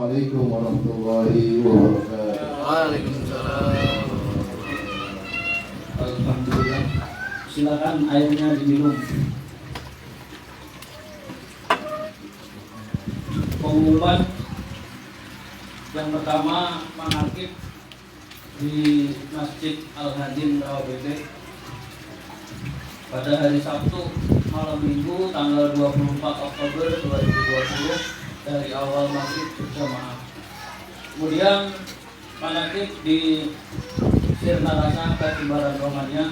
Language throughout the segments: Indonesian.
Assalamualaikum warahmatullahi wabarakatuh. Waalaikumsalam. Alhamdulillah. Silakan airnya diminum. Pengumuman yang pertama, manaqib di Masjid Al-Hadin Rawabebek pada hari Sabtu malam Minggu tanggal 24 Oktober 2020 dari awal maghrib berjamaah. Kemudian manaqib di Sirnarasa Katimbaran Romania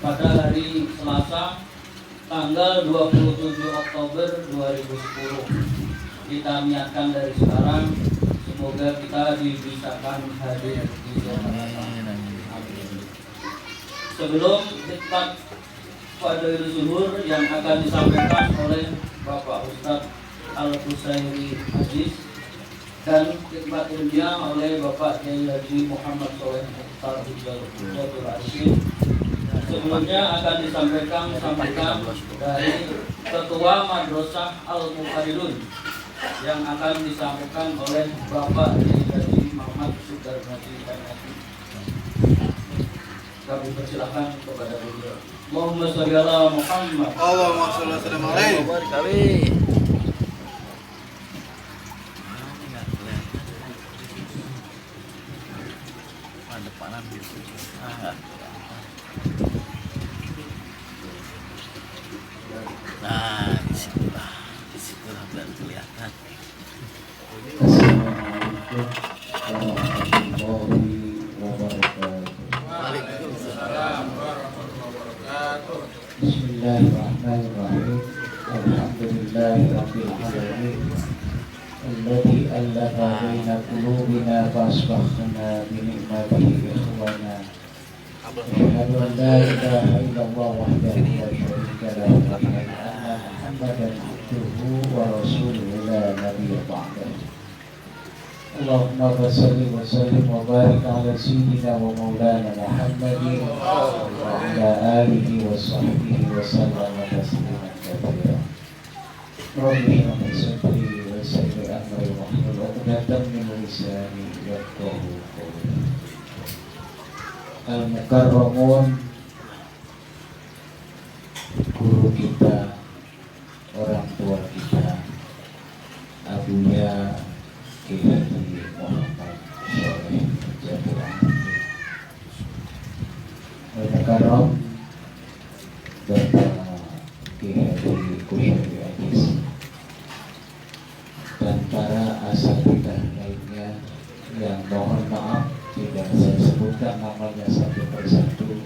pada hari Selasa tanggal 27 Oktober 2010. Kita niatkan dari sekarang, semoga kita dibisakan hadir di sana. Sebelum khutbah Fadhilul Zuhur yang akan disampaikan oleh Bapak Ustadz Al-Husairi Aziz dan khutbah ilmiah oleh Bapak Kiai Haji Muhammad Soleh Mukhtar Hujjatul Arsyid. Sebelumnya akan disampaikan dari Ketua Madrasah Al-Muqarrirun yang akan disampaikan oleh Bapak Kiai Haji Muhammad Sudarmadi MSI. Kami persilakan kepada beliau. Allahumma sholli ala Muhammad. Allahumma sholli alaihi wa sallam. Nah, disitulah biar kelihatan. Assalamualaikum warahmatullahi wabarakatuh. Waalaikumsalam warahmatullahi wabarakatuh. Bismillahirrahmanirrahim. Alhamdulillahirabbil alamin. Alladzi allafa baina qulubina fa asbahna bi ni'matihi ikhwana. Asyhadu an la ilaha illallah wahdahu la syarika lahu wa asyhadu anna Muhammadan abduhu wa rasuluhu la nabiyya ba'dahu. Allahumma shalli wa sallim wa barik ala sayyidina wa maulana Muhammadin wa ala alihi wa sahbihi wa sallam tasliman katsira. Rabbi shrah li sadri wa yassir li amri wahlul 'uqdatam min lisani yafqahu qawli. Al-Mukarramun, guru kita, orang tua kita, Abuya Kiai Haji Muhammad Soleh Hujjatul Arsyid. Al-Mukarram, Bapak Kiai Haji Kusyari Aziz, dan para asatidzah lainnya yang mohon maaf tidak saya sebutkan namanya satu persatu,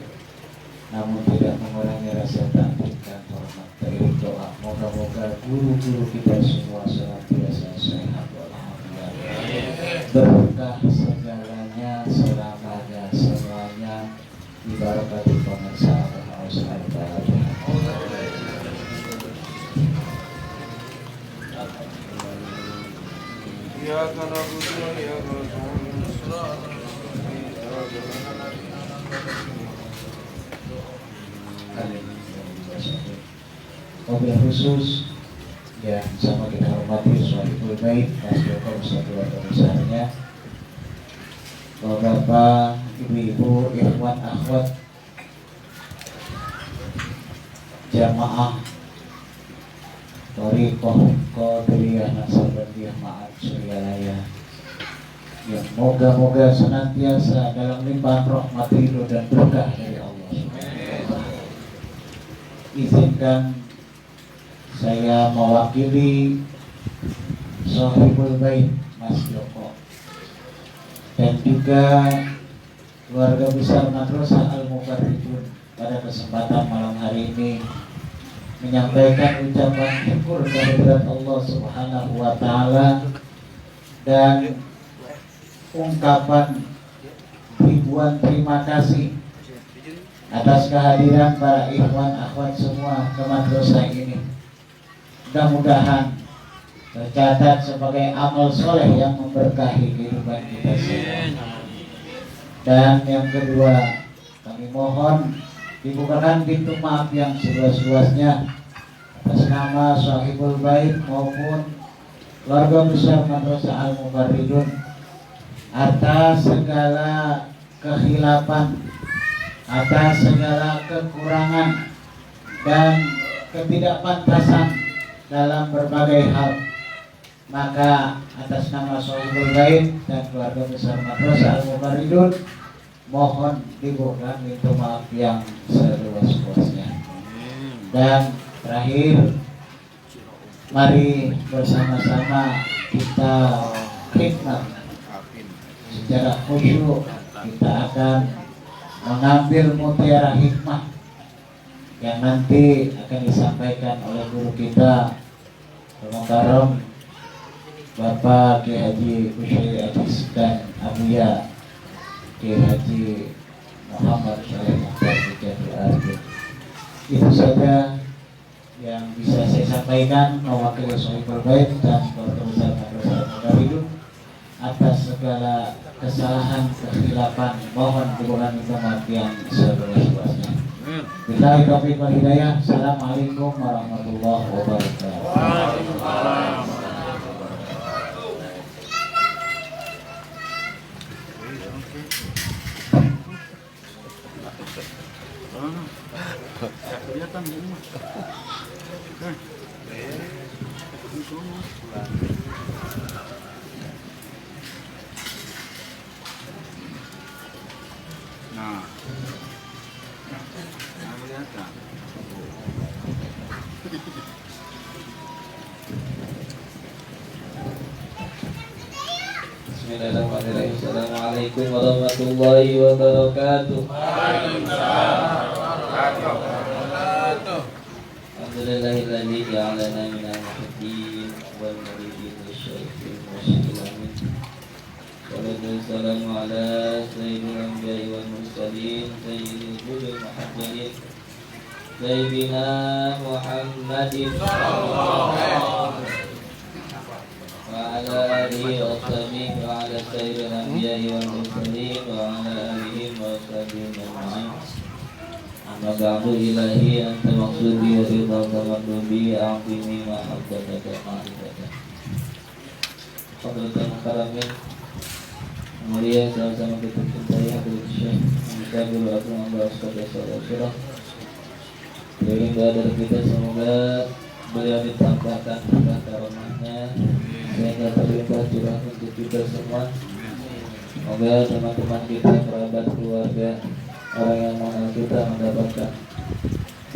namun tidak mengurangi rasa takdim dan hormat dari doa. Moga-moga guru-guru kita semua senantiasa sehat walafiat, berkah segalanya, selamanya, semuanya, dibarakati pemirsa Al-Fatihah. Ya kana butuh ya Rasul. Mobil khusus yang sama kita hormati Sohibul Bait, Mas Joko beserta keluarga besarnya, Bapak, Ibu-ibu, ikhwan, akhwat, jamaah Thariqah Qadiriyah Naksabandiyah Ma'ad Suryalaya, yang moga-moga senantiasa dalam limpahan rahmat ridho dan berkah dari Allah. Izinkan saya mewakili Sohibul Bait Mas Joko dan juga keluarga besar Madrasah Al-Muqarrirun pada kesempatan malam hari ini menyampaikan ucapan syukur kehadirat Allah Subhanahu wa taala dan ungkapan ribuan terima kasih atas kehadiran para ikhwan akhwat semua ke madrasah ini. Mudah-mudahan tercatat sebagai amal soleh yang memberkahi kehidupan kita semua. Dan yang kedua, kami mohon dibukakan pintu maaf yang seluas-luasnya atas nama Sohibul Bait maupun keluarga besar Madrasah Al-Mubarridun atas segala kekhilafan, atas segala kekurangan dan ketidakpantasan dalam berbagai hal. Maka atas nama Sohibul Bait dan keluarga besar Madrasah Al-Mubarridun mohon dibuka pintu maaf yang seluas-luasnya. Dan terakhir, mari bersama-sama kita khidmat secara khusyuk. Kita akan mengambil mutiara hikmah yang nanti akan disampaikan oleh guru kita Al-Mukarram Bapak Kiai Haji Kusyairi Ajis dan Abuya Kiai Haji Muhammad Syarif Mukhtar Bidjadul Arifin. Itu saja yang bisa saya sampaikan mewakili Sohibul Bait dan keluarga besar Madrasah Al-Mubarridun. Atas segala kesalahan, kekhilafan, mohon dukungan minta maaf yang seluas-luasnya. Billahi taufiq wal hidayah. Assalamualaikum warahmatullahi wabarakatuh. Nah, kelihatan. Bismillahirrahmanirrahim. Assalamualaikum warahmatullahi wabarakatuh. Alhamdulillahilladzi ja'alana minal muhtadin wal muridin wasyaikhil musykilamin. Wassalamu ala sayyidil anbiya'i wal mursalin sayyidil wujud muhammadin sayyidina Muhammadin sallallahu alaihi wa ala alihi wa sahbihi wa ala sayyidil anbiya'i wal mursalin wa ala alihi wa sahbihi ajma'in. Amma ba'du ilahi anta maqsudi wa ridha tamaddubi a'zimi mahabbataka ma'rifatan. Hadratul Mukarramin mulia sama-sama kita cintai Habib Syekh Muhammad Guru Agung Amba Ustaz Surah. Berikan dari kita semoga beliau ditambahkan berkah karomahnya sehingga terlimpah curah untuk kita semua. Semoga teman-teman kita, kerabat, keluarga, orang yang mengenal kita mendapatkan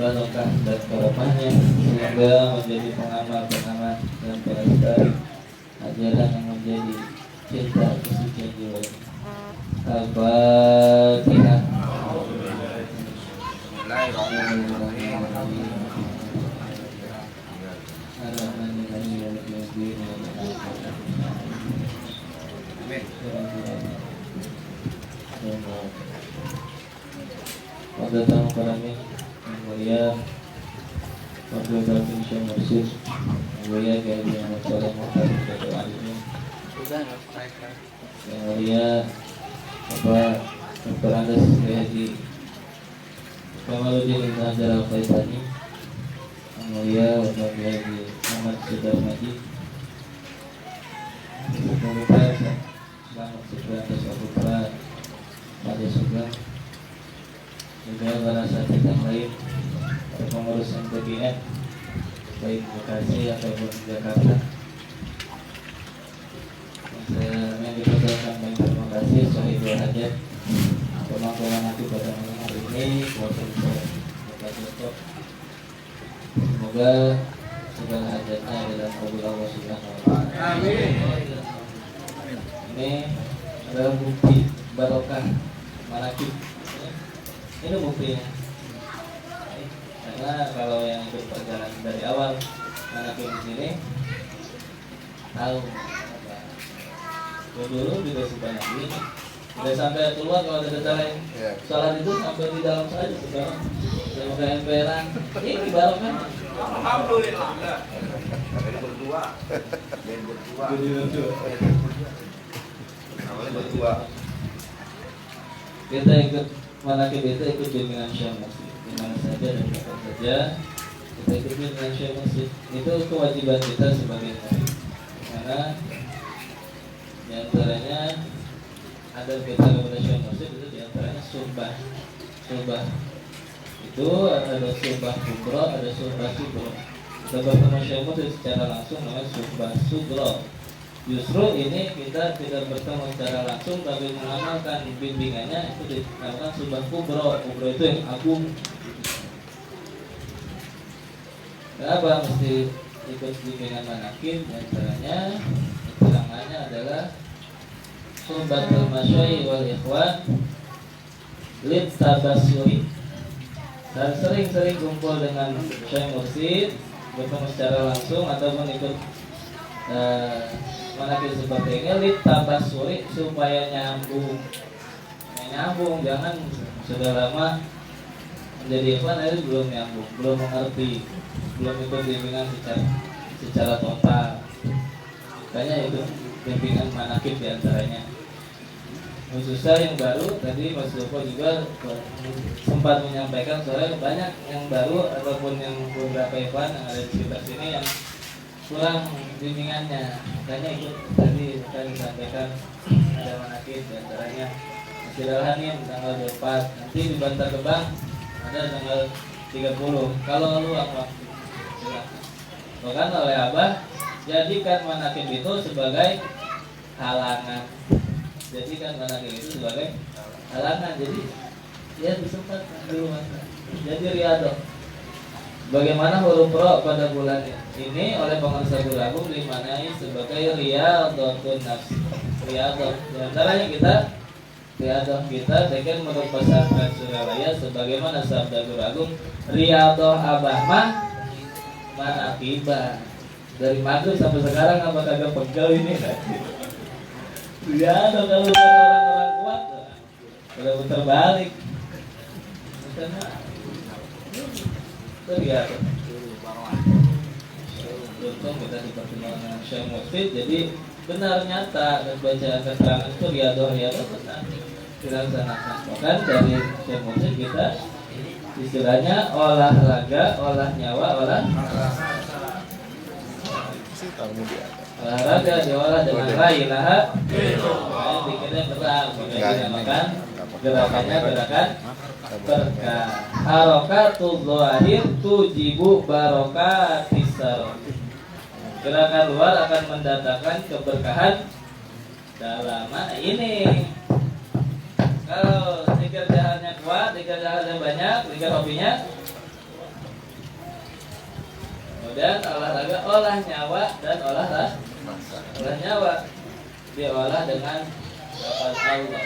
barokah dan karomahnya sehingga menjadi pengamal dan pelestari ajaran yang menjadi cinta kesucian jiwa. Al-Fatihah. Pada tahun kami yang mulia Wakil Batin Syekh Mursyid yang mulia Kiai Muhammad Syarif Mukhtar Bidjadul Arifin, yang mulia Bapak Dr. Andes Kiai Haji Kamaluddin Ibn Hajar Al-Faisani, yang mulia Bapak Kiai Haji Muhammad Sudarmaji, Pemerintah Selamat Sejahtera Desa Putra Pada Sugeng, juga para sahabat yang lain, para pengurus MTBN baik Bekasi ataupun Jakarta. Yang dipersilakan banyak terima kasih Sohibul Hajat pemangkuan nanti pada malam hari ini. Kuasa besar Bapak Dokter, semoga segala hajatnya adalah kabul Allah Subhanahu wa Ta'ala. Amin. Ini adalah bukti barokah manakib. Ini buktinya. Karena kalau yang ikut perjalanan dari awal manakib di sini tahu dulu juga sebanyak ini. Sudah sampai keluar kalau ada lain. Salat itu sampai di dalam saja sudah. Semoga emperan. Ini barokah. Alhamdulillah. Berdua. Kita ikut manakib, kita ikut bimbingan Syekh Masjid di mana saja dan kapan saja kita ikut bimbingan Syekh Masjid. Itu kewajiban kita sebagai murid. Karena mana di antaranya ada kita kepada Syekh Mursyid itu di antaranya sumbah itu ada sumbah kubro, ada sumbah sugro. Kita bertemu Syekh Mursyid secara langsung namanya sumbah sugro. Justru ini kita tidak bertemu secara langsung tapi mengamalkan bimbingannya itu dinamakan sumbah kubro. Kubro itu yang agung. Kenapa mesti ikut bimbingan manakib? Di antaranya keterangannya adalah Subatul Masyai wal Ikhwan Lid Tabasyuri, dan sering-sering kumpul dengan Syekh Mursyid, bertemu secara langsung ataupun ikut manakib seperti ini Lid Tabasyuri supaya nyambung, jangan sudah lama menjadi ikhwan itu belum nyambung, belum mengerti, belum ikut bimbingan secara total. Makanya itu bimbingan manakib diantaranya. Khususnya yang baru tadi Mas Joko juga sempat menyampaikan soalnya banyak yang baru ataupun yang beberapa ikhwan yang ada di sekitar sini yang kurang bimbingannya. Makanya ikut tadi akan disampaikan ada manakib diantaranya Masjid Al-Hanim tanggal 24, nanti di Bantar Gebang ada tanggal 30. Kalau luang waktu silakan. Bahkan oleh Abah jadikan manakib itu sebagai halangan. Jadikan manakib itu sebagai halangan. Jadi ya disempatkan dulu masa. Jadi riyadhah. Bagaimana huruf ro pada bulan ini oleh pengarang Guru Agung dimaknai sebagai riyadhatun nafs. Riyadhah. Di antaranya riyadhah kita dengan menurut pesantren Surabaya sebagaimana sabda Guru Agung, riyadhah Abah mah manakibah. Dari maghrib sampai sekarang apa kagak pegel ini? Riyadhah kalau bukan orang-orang kuat udah putar balik. Itu riyadhah. Untung kita dipertimbangkan dengan Syekh Mursyid, jadi benar nyata dan bacaan keterangan itu riyadhah benar dilaksanakan. Bahkan dari Syekh Mursyid kita istilahnya olahraga, olah nyawa, olahraga diolah dengan la ilaha illallah. Bikinnya berat, dinamakan gerakannya gerakan berkah. Harokatul zahir tujibu barokatis sarf. Gerakan luar akan mendatangkan keberkahan dalam mana ini. Kalau zikir jahatnya kuat, zikir jahatnya banyak, zikir hobinya. Kemudian olahraga, olah nyawa dan olah nyawa diolah dengan lafaz Allah,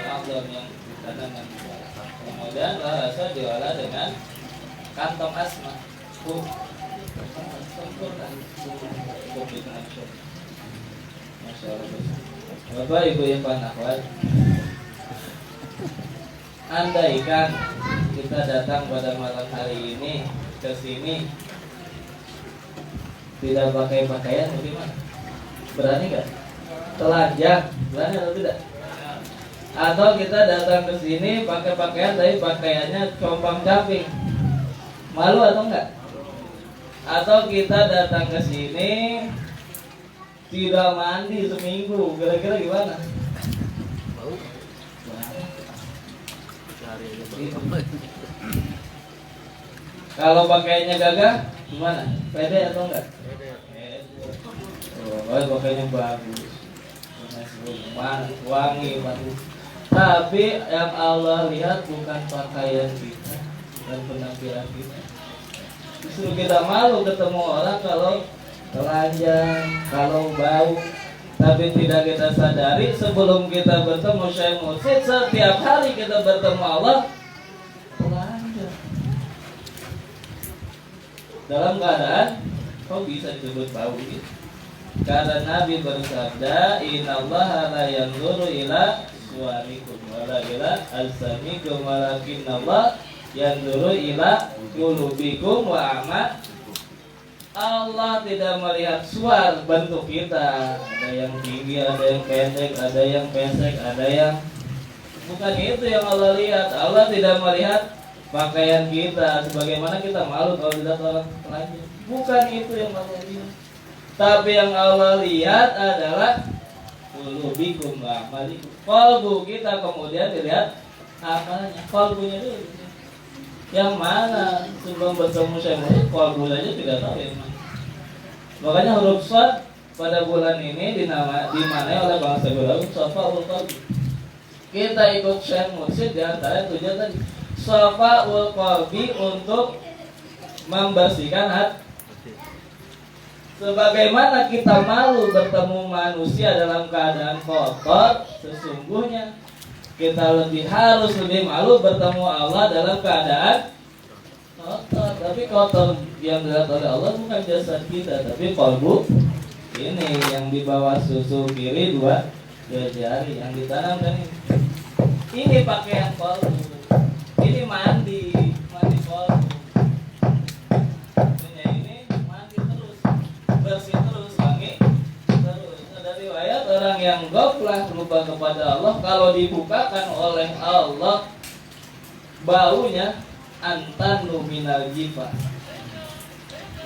Allah yang ditanamkan. Kemudian olah rasa diolah dengan kantong asma. Bapak Ibu yang akhwat, andaikan kita datang pada malam hari ini ke sini tidak pakai pakaian, bagaimana? Berani nggak? Telanjang, berani atau tidak? Atau kita datang ke sini pakai pakaian tapi pakaiannya compang-camping, malu atau enggak? Atau kita datang ke sini tidak mandi seminggu, kira-kira gimana? Kalau pakaiannya gagah, gimana? Pede atau enggak? Oh, pakaiannya bagus, wangi, bagus. Tapi yang Allah lihat bukan pakaian kita dan penampilan kita. Justru kita malu ketemu orang kalau telanjang, kalau bau. Tapi tidak kita sadari sebelum kita bertemu Syekh Mursyid, setiap hari kita bertemu Allah telanjang. Dalam keadaan kok bisa disebut bau gitu? Karena Nabi bersabda, innallaha la yanzuru ila suwarikum wala ila alsamikum walakinnallaha yanzuru ila qulubikum wa a'mal. Allah tidak melihat suar bentuk kita, ada yang tinggi, ada yang pendek, ada yang pesek, ada yang bukan itu yang Allah lihat. Allah tidak melihat pakaian kita, sebagaimana kita malu kalau tidak orang telanjang. Bukan itu yang Allah lihat. Tapi yang Allah lihat adalah qulubikum wa amalikum. Qalbu kita kemudian dilihat amalnya. Qalbunya dulu. Yang mana sebelum bertemu saya qalbu saja tidak tahu yang mana. Makanya huruf shad pada bulan ini dimanai oleh bangsa Arab Shafa'ul Qalbi. Kita ikut Syekh Mursyid di antara tujuan tadi Shafa'ul Qalbi untuk membersihkan hati. Sebagaimana kita malu bertemu manusia dalam keadaan kotor, sesungguhnya kita harus lebih malu bertemu Allah dalam keadaan kotor. Tapi kotor yang dilihat oleh Allah bukan jasad kita, tapi qalbu ini yang di bawah susu kiri dua jari yang ditanamkan ini. Ini pakaian qalbu. Ini mandi qalbu. Bersih terus, wangi terus. Ada riwayat orang yang goflah lupa kepada Allah, kalau dibukakan oleh Allah baunya antanu minal jifa,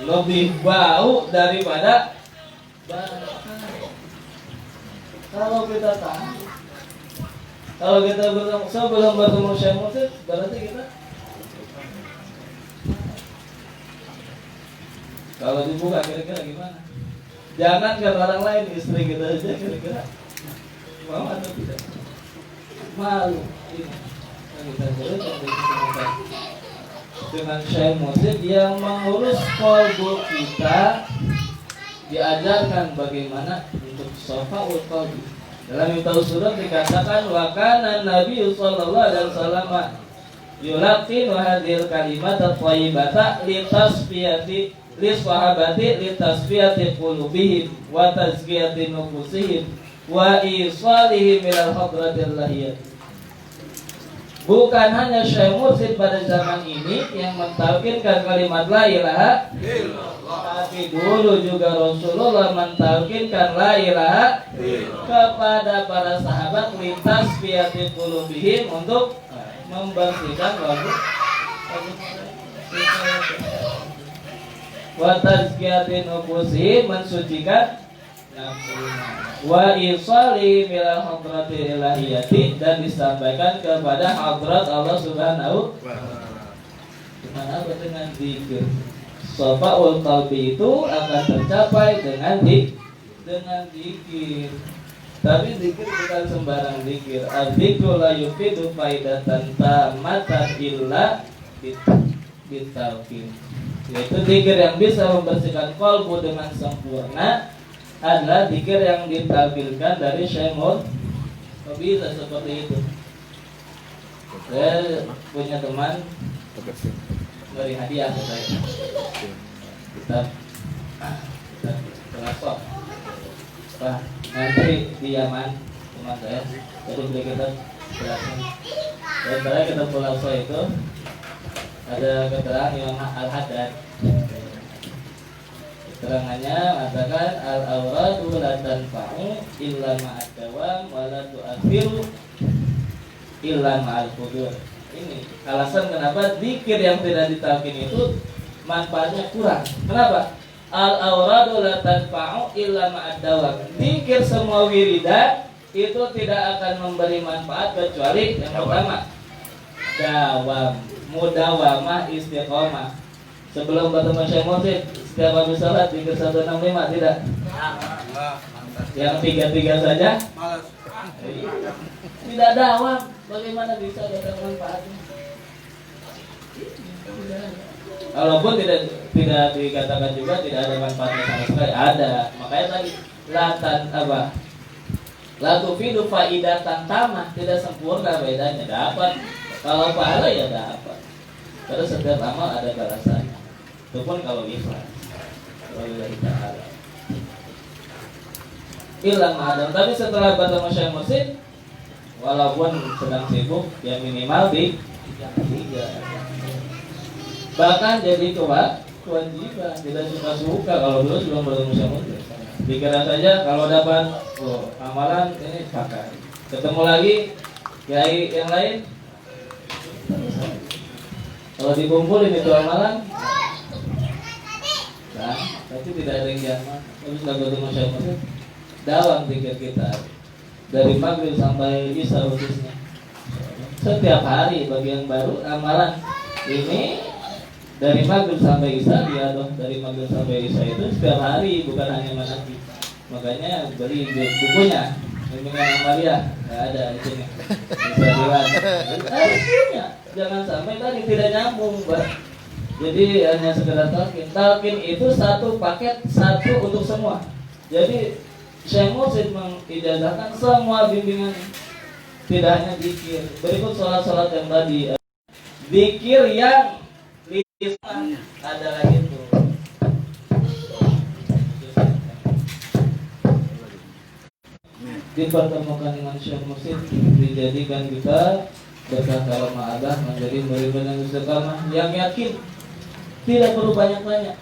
lebih bau daripada bakar. Kalau kita tahu, kalau kita sebelum bertemu Syekh Mursyid, berarti kita kalau dibuka kira-kira gimana? Jangan ke orang lain, istri kita aja kira-kira mau atau tidak? Malu. Ini kita dengan Syekh Mursyid yang mengurus qalbu kita, diajarkan bagaimana untuk shafa'ul qalbi. Dalam Miftahus Surah dikatakan wa kana Nabi sallallahu alaihi wasallam yulaqinu hadhil kalimat at-thayyibata li tasfiyati li sahabati li tasfiyati qulubihim wa tazkiyati nufusihim wa isalihim ila hadratil lahiyah. Bukan hanya Syekh Mursyid pada zaman ini yang mentalkinkan kalimat la ilaha illallah, tapi dulu juga Rasulullah mentalkinkan la ilaha kepada para sahabat lintas fiati qulubihim untuk membersihkan wajib wa tazkiyati nufusihim, mensucikan nafsunya, wa isali milal hadratil ilahiyati, dan disampaikan kepada hadrat Allah Subhanahu wa ta'ala. Dengan zikir. Shafa'ul qalbi itu akan tercapai dengan zikir. Tapi zikir bukan sembarang zikir. Az-zikru la yufidu faidatan tamatan illa bitawqin. Yaitu zikir yang bisa membersihkan qalbu dengan sempurna adalah zikir yang ditampilkan dari Syekh Mursyid. Kok bisa seperti itu? Saya punya teman beri hadiah ke saya. Kita kelasok. Pak, nanti di Yaman teman saya, jadi beli kita kelasnya. Dan saya kita pulau itu ada keterangan Imam Al-Haddad. Keterangannya mengatakan al-awradu la tanfa'u illa ma'ad dawam wa la tu'athiru illa ma'al qudur. Ini alasan kenapa zikir yang tidak ditalkin itu manfaatnya kurang. Kenapa? Al-awradu la tanfa'u illa ma'ad dawam. Zikir semua wiridan itu tidak akan memberi manfaat kecuali yang pertama dawam, mudawamah, istiqomah. Sebelum bertemu Syekh Mursyid, setiap habis salat zikir 165 tidak? Yang 33 saja? Tidak dawam. Bagaimana bisa ada manfaatnya? Walaupun tidak dikatakan juga tidak ada manfaatnya sama sekali, ada. Makanya tadi la tufidu faidatan tamah, tidak sempurna bedanya, dapat. Kalau pahala ya dapat. Karena setiap amal ada balasannya. Itu pun kalau ikhlas. Wallahi ta'ala. Ilang adam. Tapi setelah bertemu Syekh Mursyid, walaupun sedang sibuk, ya minimal di 3. Bahkan jadi kewajiban, tidak suka-suka kalau dulu sebelum bertemu Syekh Mursyid. Dikira saja kalau dapat amalan ini pakai. Ketemu lagi kiai yang lain, kalau dikumpulin itu amalan, nah, tapi tidak ada yang jamak. Tapi setelah ketemu Syekh Mursid, dalam pikir kita dari maghrib sampai isya khususnya. Setiap hari bagi yang baru amalan ini dari maghrib sampai isya dia dong, dari maghrib sampai isya itu setiap hari, bukan hanya manaki. Makanya beli bukunya bimbingan amalia nggak ada di sini, bisa dilihat. Harusnya jangan sampai tadi tidak nyambung, Pak. Jadi hanya sekedar talqin. Talqin itu satu paket, satu untuk semua. Jadi Syekh Mursid mengijazahkan semua bimbingan, tidak hanya zikir. Berikut sholat-sholat yang tadi, zikir yang lisan adalah itu. Dipertemukan dengan Syekh Mursid, dijadikan kita berkah karomah Allah, menjadi murid yang istiqamah, yang yakin, tidak perlu banyak-banyak,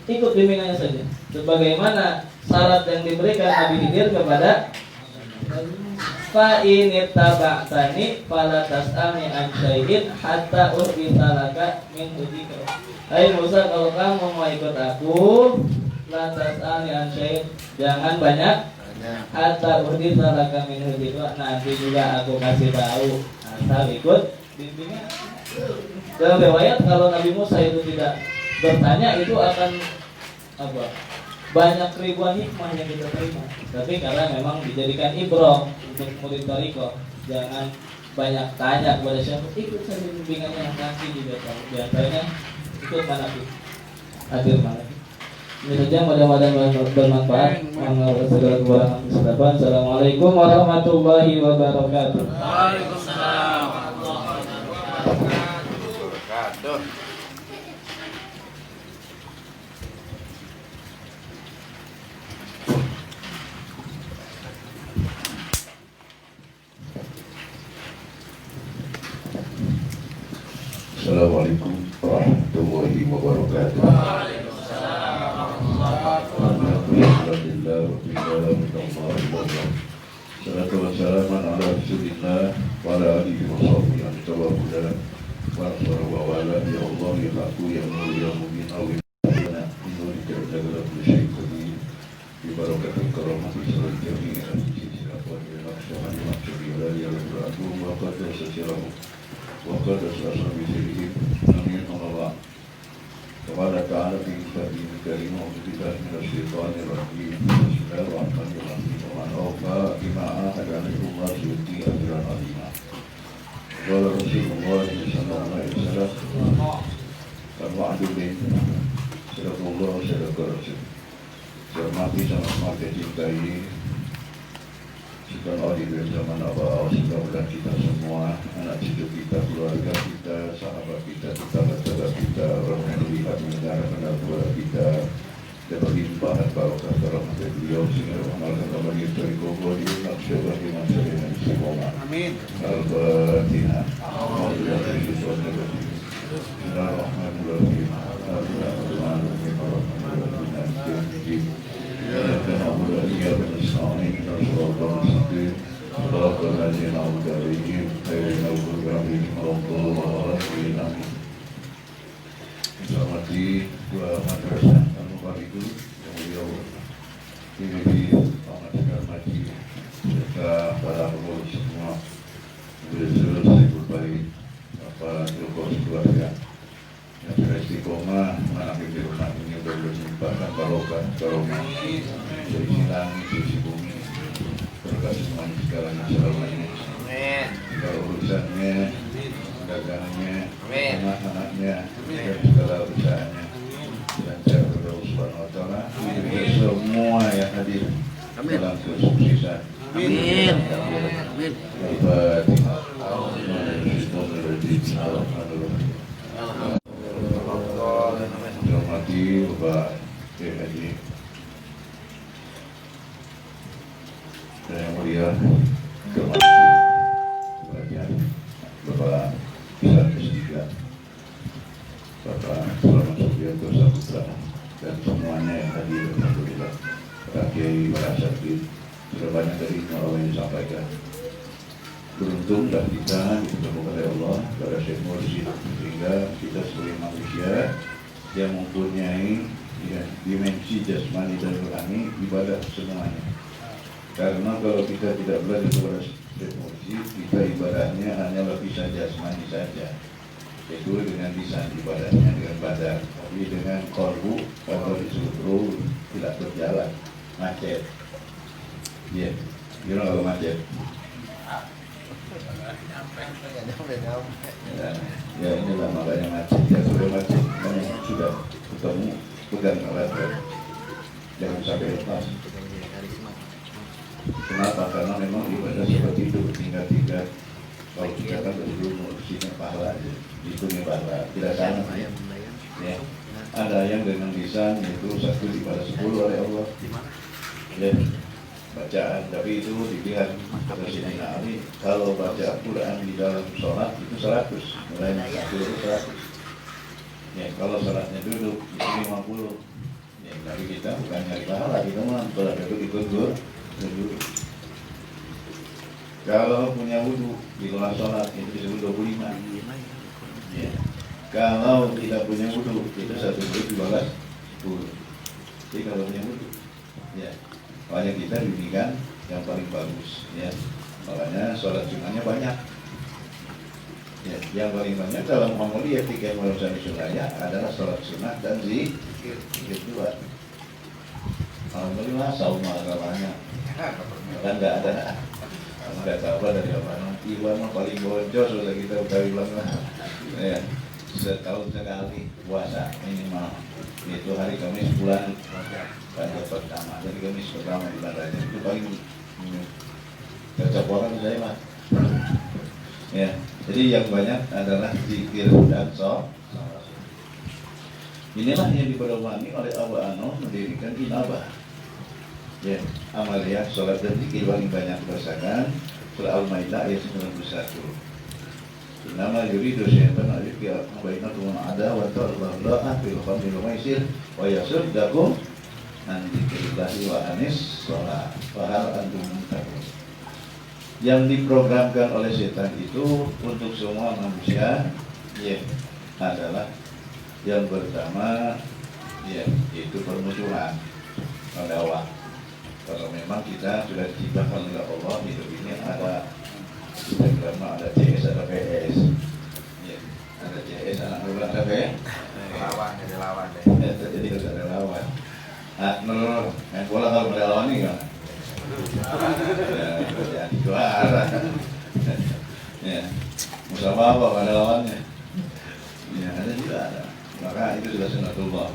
ikut bimbingannya saja. Sebagaimana syarat yang diberikan Nabi Khidir kepada fa in ittaba'tani fala tas'alni an syai'in hatta uhditsa laka min dzikra. Hai Musa, kalau kamu mau ikut aku, la tas'alni an syai'in, jangan banyak, hatta uhditsa laka min dzikra, nanti juga aku kasih tahu, asal ikut bimbingan. Dalam riwayat kalau Nabi Musa itu tidak bertanya, itu akan apa? Banyak ribuan hikmah yang kita terima. Tapi karena memang dijadikan ibrah untuk murid thariqah, jangan banyak tanya kepada siapa, ikut saja bimbingannya, nanti juga tahu. Biasanya ikut manaqib, hadir manaqib. Ini saja, mudah-mudahan bermanfaat. Assalamualaikum warahmatullahi wabarakatuh. Waalaikumsalam warahmatullahi wabarakatuh. Assalamualaikum warahmatullahi wabarakatuh. Salatu wassalamu ala Rasulillah wa ala alihi wa sahbihi wa tawakkala wa nasara wa wala ya Allah ya aku ya nur ya mungkin awil lana inuri terjaga kulli syai'in bi barakatil karamati sallallahu alaihi wa sallam wa qaddasa sirahu wa qaddasa ashabi sirri amin Allah. وقال تعالى في كتابه الكريم أعوذ بالله من الشيطان الرجيم بسم الله الرحمن الرحيم ومن أوفى بما عاهد عليه الله يؤتي أجرا عظيما. قال رسول الله صلى الله عليه وسلم الوعد بين صدق الله صدق الرسول. Cermati sama-sama cintai setelah di zaman awal, semoga kita semua, anak cucu kita, keluarga kita, sahabat kita, tetangga-tetangga kita, orang yang melihat mendengar keluarga kita dapat limpahan barokah rahmat beliau sehingga mengamalkan kembali dari kubur di nafsu bagi masyarakat yang istiqomah. Amin. Al-Fatihah. Bismillahirrahmanirrahim. Menghormati dua madrasah Al-Mubar itu yang beliau dimiliki Muhammad Sekar Maji serta para pengurus semua, beliau selesai berbalik Bapak Joko keluarga yang sudah istiqomah menanam di rumah ini untuk berlimpahkan barokah karomah dari langit dari bumi, berkah semuanya segalanya selamanya, segala urusannya, dagangannya, anak-anaknya, dan segala usahanya. Dan saya berdoa Subhanahu wa Ta'ala untuk semua yang hadir dalam kesuksesan. Amin. Amin. Hormati Bapak Kiai Haji dan yang mulia hormati sebagian Bapak Besar Ketiga, Bapak Sulaman Subianto Saputra, dan semuanya yang hadir. Alhamdulillah, Pak Kiai, Pak Sakit, sudah banyak dari orang yang disampaikan. Beruntunglah kita ditemukan oleh Allah pada Syekh Mursid, sehingga kita sebagai manusia yang mempunyai ya, dimensi jasmani dan rohani ibadah semuanya. Karena kalau kita tidak belajar kepada emosi, kita ibadahnya hanyalah bisa jasmani saja. Itu dengan lisan ibadahnya dengan badan, tapi dengan kolbu atau disuruh tidak berjalan, macet. Ya, gimana kalau macet? Ya inilah makanya macet. Ya sudah macet, sudah ketemu pegang alat, jangan sampai lepas. Kenapa? Karena memang ibadah seperti itu bertingkat-tingkat. Kalau kita kan dari dulu mengurusnya pahala aja, hitungnya pahala, tidak sama. Ya. Ada yang dengan lisan itu 1 dibalas 10 oleh Allah. Ya. Bacaan, tapi itu dilihat dari sini Ali. Kalau baca Quran di dalam sholat itu 100, mulai dari 100. Ya, kalau sholatnya duduk itu 50. Ya, tapi kita bukan nyari pahala, kita mah kalau duduk ikut duduk. Kalau punya wudhu di luar sholat itu disebut 25. Ya. Kalau tidak punya wudhu itu 1 menit dibalas 10. Jadi kalau punya wudhu, ya, makanya kita bimbingan yang paling bagus. Ya. Makanya sholat sunnahnya banyak. Ya. Yang paling banyak dalam Muhammadiyah ketika melaksanakan sunnahnya adalah sholat sunnah dan zikir dua. Alhamdulillah saum agamanya kan nggak ada. Nggak tahu dari mana. Iwan mah paling boncos sudah kita udah bilang lah. Ya, setahun sekali puasa minimal. Itu hari Kamis bulan pada pertama. Jadi Kamis pertama bulan Rajab itu paling kecaporan saya mah. Ya, jadi yang banyak adalah zikir dan sholat. Inilah yang dipedomani oleh Abu Ano mendirikan Inabah. Ya, amaliyah sholat dan zikir paling banyak berdasarkan surah Al-Maidah ayat 91. Nama yuridu syaitan alifiyah bainakum ada wa ta'ala fil khamri wal maisir wa yasuddakum an dzikrillahi wa anis sholat wa hal antum muntaqun. Yang diprogramkan oleh setan itu untuk semua manusia ya adalah yang pertama ya itu permusuhan melawan. Kalau memang kita sudah diciptakan oleh Allah hidup ini ada Instagram, ada CS, ada PS, ya, ada CS, anak muda, ada PS, lawan deh. Jadi harus ada lawan. Menurut main bola kalau ada lawan nih kan? Ya, juara. Ya, musuh apa ada lawannya? Ya, ada juga ada. Maka itu sudah sunatullah.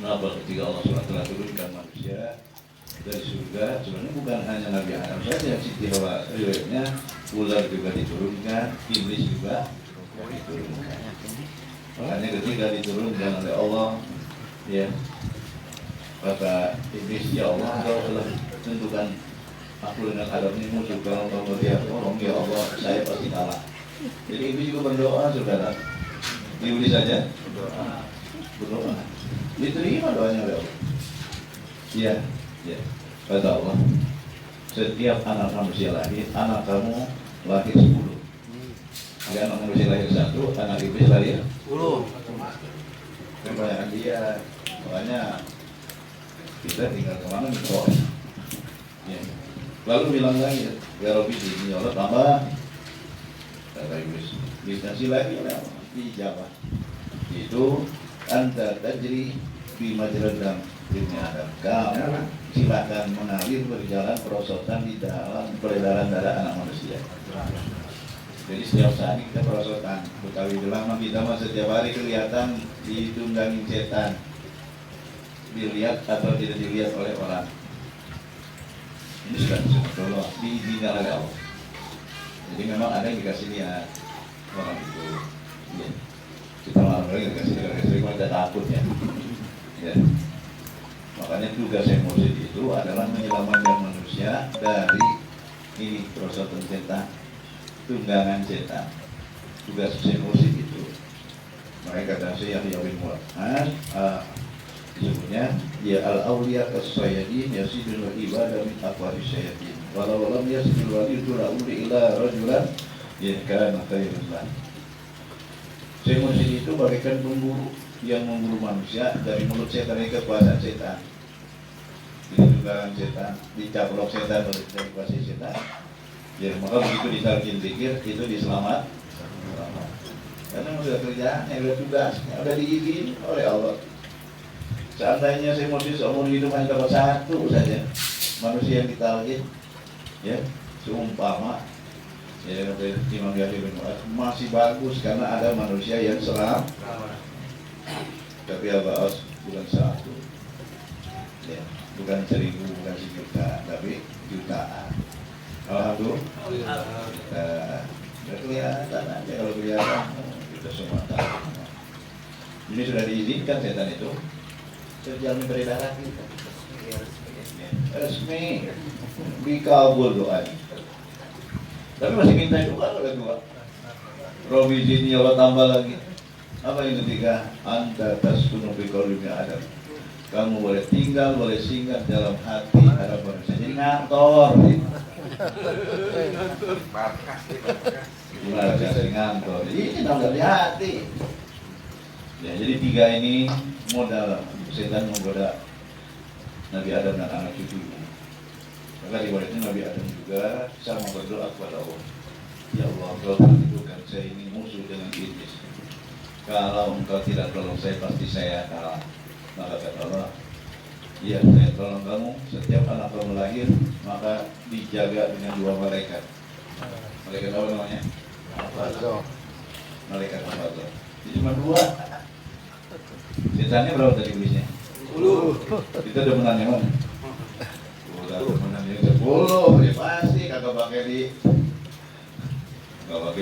Kenapa ketika Allah SWT turunkan manusia dari surga, sebenarnya bukan hanya Nabi Adam saja yang Siti Hawa riwayatnya, ular juga diturunkan, iblis juga diturunkan. Makanya ketika diturunkan oleh Allah, ya kata iblis, ya Allah, Engkau telah tentukan aku dengan Adam ini musuh, kalau Engkau melihat tolong ya Allah, saya pasti kalah. Jadi iblis juga berdoa, saudara. Iblis saja berdoa, diterima doanya oleh Allah. Ya. Ya, kata Allah, setiap anak manusia lahir, anak kamu lahir 10. Ada anak manusia lahir 1, anak iblis lahir 10. Kebanyakan dia, makanya kita tinggal kemana mikro. Ya. Lalu bilang lagi, ya Rabbi ini Allah tambah, kata iblis, dikasih lagi oleh Allah, dijawab. Itu anta tajri bi majradam ini Adam. Kamu silakan mengalir berjalan perosotan di dalam peredaran darah anak manusia. Jadi setiap saat kita perosotan. Betawi lama kita mah setiap hari kelihatan ditunggangi setan, dilihat atau tidak dilihat oleh orang. Ini sudah Allah diizinkan oleh Allah. Jadi memang ada yang dikasih lihat orang itu. Ya. Kita malam lagi dikasih lihat, kita takut ya. Ya. Makanya tugas emosi itu adalah menyelamatkan manusia dari ini perosotan setan, tunggangan setan. Tugas emosi itu. Mereka kata saya Yahya bin Mu'adz, disebutnya ya al-awliya as-sayyidin yasidul ibadah min aqwari syayatin. Walau lam yasidul wali tura'udi ila rajulan ya kana khairullah. Emosi itu bagaikan pemburu yang memburu manusia dari mulut setan ini kekuasaan setan. Jadi juga setan, dicaplok setan dari kuasa setan. Ya maka begitu disalkin zikir itu diselamat. Karena udah kerjaannya, udah tugasnya, udah diizin oleh Allah. Seandainya saya mau seumur hidup hanya dapat satu saja manusia yang ditalkin, ya seumpama ya kata Imam Yahya bin Mu'adz masih bagus karena ada manusia yang selamat. Tapi Abbas bukan satu, ya bukan 1000, bukan 1 juta, tapi jutaan. Alhamdulillah. Udah kelihatan aja kalau kelihatan kita semua tahu. Ini sudah diizinkan setan itu terjamin beredar kita. Resmi dikabul doanya. Tapi masih minta doa kedua. Robi sini Allah tambah lagi. Apa yang ketiga? Anta taskunu fi qalbi Adam. Kamu boleh tinggal, boleh singgah dalam hati Adam manusia. Jadi ngantor. Markas ngantor. Ini ngantor di hati. Ya, jadi 3 ini modal setan menggoda Nabi Adam dan anak cucunya. Maka riwayatnya Nabi Adam juga sama berdoa kepada Allah. Ya Allah, Engkau tentukan saya ini musuh dengan iblis. Kalau Engkau tidak tolong saya, pasti saya kalah. Maka kata Allah, ya saya tolong kamu. Setiap anak kamu lahir, maka dijaga dengan 2 malaikat. Malaikat apa namanya? Malaikat Al-Fadl. Jadi cuma 2. Setannya berapa tadi iblisnya? 10. Kita udah menang yang mana? Udah menang yang 10. Ya pasti kagak pakai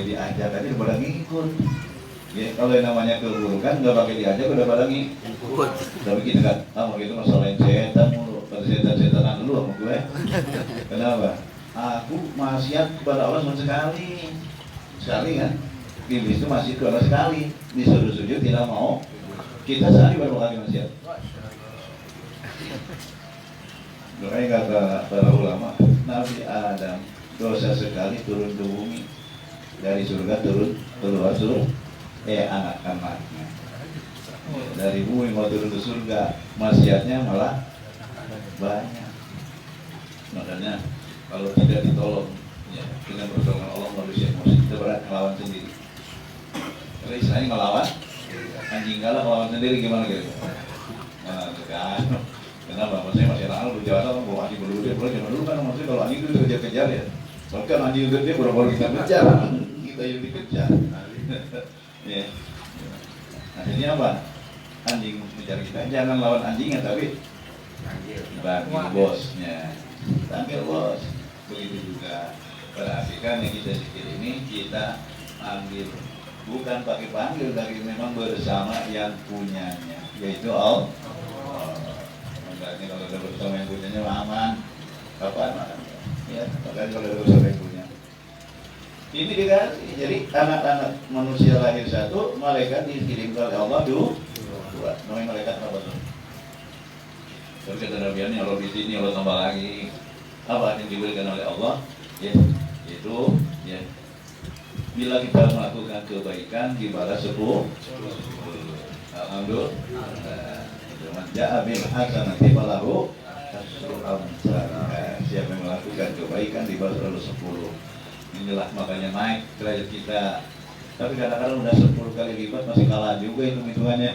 diajak tadi udah pada ngikut. Ya, kalau yang namanya keburukan nggak pakai diajak udah pada ngikut. Tapi kita kan, mau gitu masalahin setan mulu. Pada setan-setanan dulu sama gue. Kenapa? Aku maksiat kepada Allah cuma sekali kan? Iblis itu masih kepada sekali. Disuruh sujud tidak mau. Kita sehari berapa kali maksiat? Makanya kata para ulama, Nabi Adam dosa sekali turun ke bumi, dari surga turun keluar surga, anak-anaknya dari bumi mau turun ke surga, maksiatnya malah banyak. Makanya kalau tidak ditolong, ya dengan pertolongan Allah manusia kita berat melawan sendiri. Kalau istilahnya melawan anjing galak melawan sendiri gimana gitu? Nah, kan. Kenapa? Maksudnya masih anak-anak berjalan kan bawa anjing berdua, boleh zaman dulu kan maksudnya kalau anjing itu kejar-kejar ya. Bahkan anjing gede baru kita kejar, kita yang dikejar. Ya. Akhirnya apa? Anjing mengejar kita. Jangan lawan anjingnya tapi panggil bosnya. Panggil bos. Begitu juga perhatikan yang kita zikir ini kita ambil bukan pakai panggil tapi memang bersama yang punyanya, yaitu Allah. Makanya kalau ada bersama yang punyanya aman. Kapan? Ya, makanya kalau ada bersama yang punya. Ini dikasih. Jadi anak-anak manusia lahir 1, malaikat dikirimkan oleh Allah 2. Namanya malaikat apa tuh? Tapi kata Nabi Allah di sini Allah tambah lagi. Apa yang diberikan oleh Allah? Ya, itu ya. Bila kita melakukan kebaikan dibalas 10. Alhamdulillah. Ja'a bil hasanati falahu asyru amsalha. Siapa yang melakukan kebaikan dibalas oleh 10. Inilah makanya naik derajat kita. Tapi kadang-kadang udah 10 kali lipat masih kalah juga hitung-hitungannya.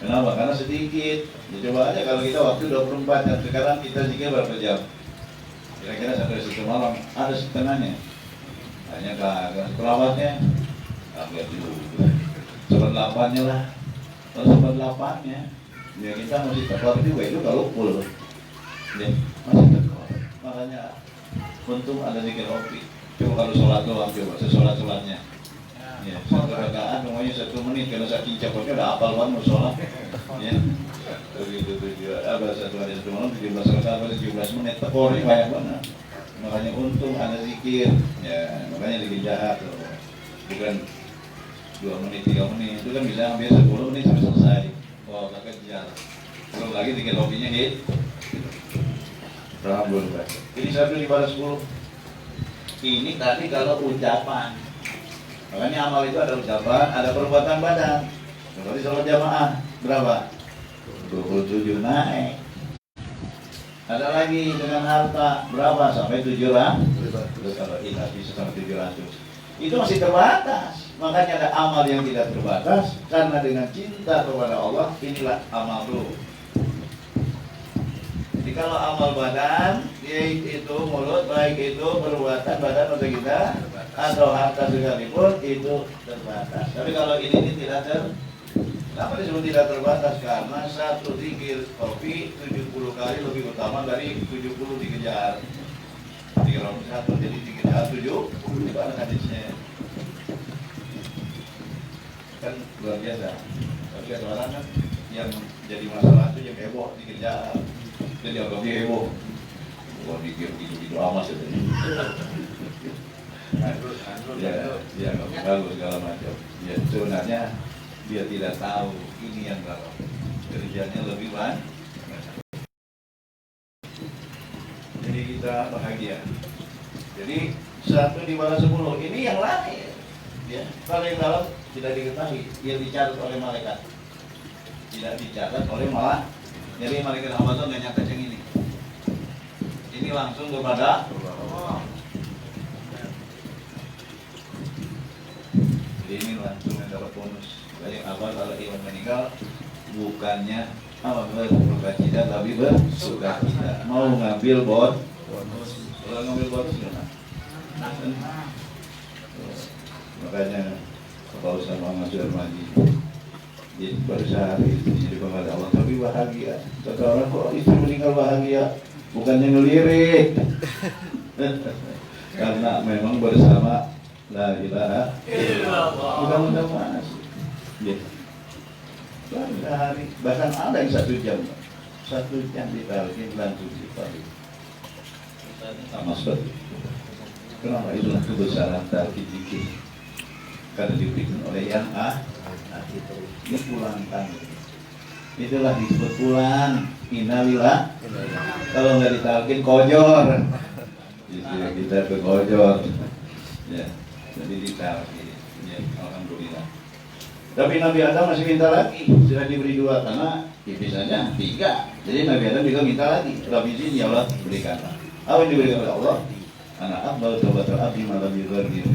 Kenapa? Karena sedikit. Ya, coba aja kalau kita waktu 24 jam, sekarang kita zikir berapa jam? Kira-kira sampai 1 malam ada setengahnya. Hanya kagak perawatnya kagak juga. 1/8-nya lah. Kalau 1/8-nya ya kita mesti tekor juga itu kalau full. Ya, masih tekor. Makanya untung ada zikir opi. Coba kalau sholat doang coba, sesolat-sholatnya. Ya, 1 rakaat namanya 1 menit. Kalau saking cepatnya udah hafal banget mau sholat. Ya, begitu juga. Ada 1 hari 1 malam 17 rakaat 17 menit tekornya banyak banget. Makanya untung ada zikir. Ya, makanya zikir jahat loh. Bukan 2 menit 3 menit itu kan bisa hampir 10 menit sampai selesai. Wah, tak kejar. Belum lagi zikir hobinya hit. Alhamdulillah. Ini 1 dibalas 10. Ini tadi kalau ucapan. Makanya amal itu ada ucapan, ada perbuatan badan. Berarti sholat jamaah berapa? 27 naik. Ada lagi dengan harta berapa? Sampai 700. Terus kalau tidak bisa sampai 700. Itu masih terbatas. Makanya ada amal yang tidak terbatas. Karena dengan cinta kepada Allah, inilah amal ruh. Jadi kalau amal badan, baik itu mulut, baik itu perbuatan badan pada kita, atau harta sekalipun, itu terbatas. Tapi kalau ini tidak kenapa disebut tidak terbatas? Karena satu zikir kopi 70 kali lebih utama dari 70 dikejar. Jadi kalau satu jadi dikejar 7, di mana hadisnya? Kan luar biasa. Tapi ada orang kan yang jadi masalah itu yang heboh dikejar. Jadi agaknya heboh. Wah dikir gitu-gitu amat ya. Ya nggak bagus segala macam. Ya sebenarnya dia tidak tahu ini yang galau. Kerjanya lebih banyak. Jadi kita bahagia. Jadi 1 dibalas 10 ini yang lain. Ya, kalau yang dalam tidak diketahui, dia dicatat oleh malaikat. Tidak dicatat oleh malah. Jadi malaikat Allah itu nggak nyatet yang ini. Ini langsung kepada Allah. Jadi ini langsung yang dapat bonus. Dari awal kalau iman meninggal bukannya bersuka tapi bersuka cita. Mau ngambil bonus. Kalau ngambil bonus gimana? Makanya Bapak Ustaz Muhammad Sudarmaji baru sehari itu jadi pengajar Allah tapi bahagia. Kata orang kok istri meninggal bahagia, bukannya ngelirik. Karena memang bersama la ilaha illallah. Mudah-mudahan mana sih? Ya. Baru sehari, bahkan ada yang 1 jam. 1 jam di talqin langsung dipahami. Sama seperti itu. Kenapa? Itulah kebesaran talqin zikir. Karena diberikan oleh yang dipulangkan. Itulah disebut pulang. Innalillah. Kalau nggak ditalkin kojor. Jadi kita ke kojor. Ya, jadi ditalkin. Ya, alhamdulillah. Tapi Nabi Adam masih minta lagi. Sudah diberi 2 karena biasanya 3. Jadi Nabi Adam juga minta lagi. Rabbi zidni ya Allah berikanlah. Apa yang diberikan oleh Allah? Anak akbal taubatul abdi malam yughargir.